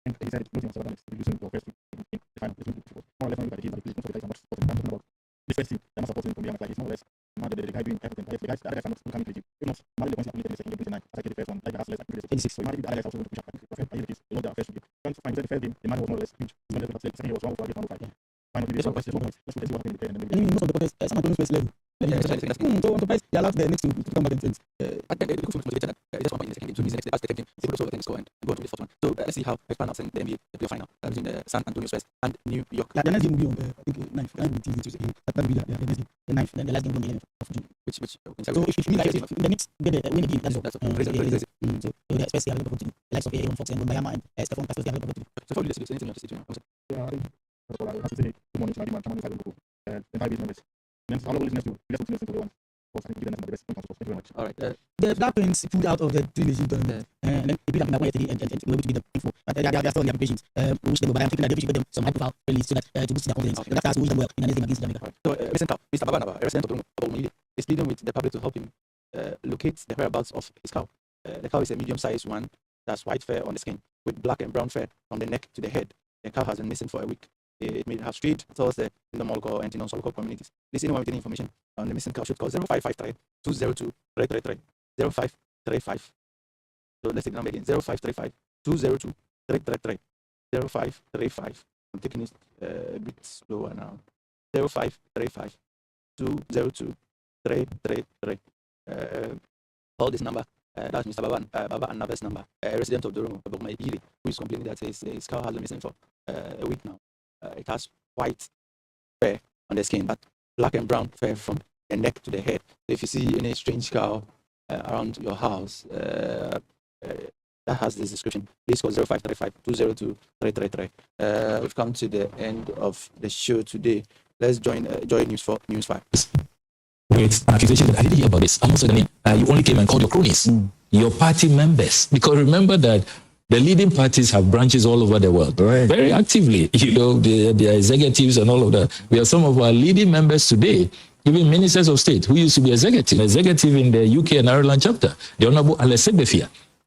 and he said losing several times, losing your first in the final, more or less when you the games, most of the guys are not supporting. I'm talking about the first team, they're not supporting from the like it's more or less the guy doing everything. But if the guys, the other guys are not coming to you, if not, the points in the second game, 29, as I get the first one, like the less like 26. So you might be the other guys also want to push up. I think it's a lot of first game. Trying to find the first game, the man was more or less huge. The second game was 1-5. Finally, this one was 1 point. Let's see what happens in the end.
And most of the players, some of the first level. So I'm surprised they allowed the next to come back and
I think the coach motivated that just 1 point in the second game. So he's next, that's the second game. They could also score and go on to the 4th one. So let's see how it pans out in the NBA playoff final between San Antonio Spurs and New York.
The next game will be on I think 9th. Tuesday. That will be the next game. The 9th. Then the last game will be on the 11th of June.
which
So if you like, if the Knicks get the win again, that's all.
That's all. Crazy.
So the Spurs are available to the likes of Aaron Fox and Bayama and Stephon Castle are available to the.
So for you, anything you have to say to him?
Yeah, I think that's all I have to say. Good morning to my team and Liverpool. And 5 members. Next, our listeners to let's continue to the one. Of course, I think give them the best. Thank you very much.
All right.
The Black Prince pulled out of the three-nation tournament, and then they beat up Nagoya yesterday and were able to get the info. But they are still in their preparations. We wish them well, but I'm thinking that they should get them some high-profile release so that to boost their confidence.
Okay.
And that's we wish them well in the next game against Jamaica.
All right. So, recent Mr. Babanaba, a resident of Odomili, is pleading with the public to help him locate the whereabouts of his cow. The cow is a medium-sized one that's white fur on the skin with black and brown fur from the neck to the head. The cow has been missing for a week. It may have strayed towards the Ndomolko and non-Soloko communities. Please, anyone with any information on the missing cow should call 0553 202 333 0535. So let's take the number again 0535 202 333 0535. I'm taking it a bit slower now. 0535 202 333. Call this number. That's Mr. Baba and Nave's number. A resident of Doromo, who is complaining that his cow has been missing for a week now. It has white fur on the skin, but black and brown fur from the neck to the head. If you see any strange cow around your house that has this description, please call 0535 202 333. We've come to the end of the show today. Let's join News 5.
With an accusation that I didn't hear about this. I'm also the name. You only came and called your cronies, your party members. Because remember that the leading parties have branches all over the world, right? Very actively. You know, the executives and all of that. We have some of our leading members today, even ministers of state, who used to be executive in the UK and Ireland chapter. The Honorable Alessandro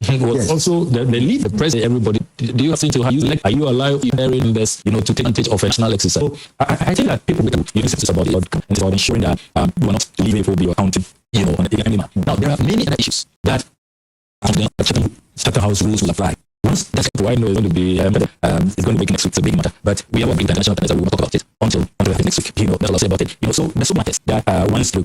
was also the lead, the president, everybody. Do you have to use, are you allowed members, to take advantage of a national exercise? So I think that people will be sensitive about it, and it's about ensuring that you are not leaving people be accounting, on a manner. Now, there are many other issues that certain house rules will apply. Once that's what I know is going to be, it's going to make next week a big matter. But we have a big international panel that we will talk about it until next week. That's all I'll say about it. So there's so matters that once the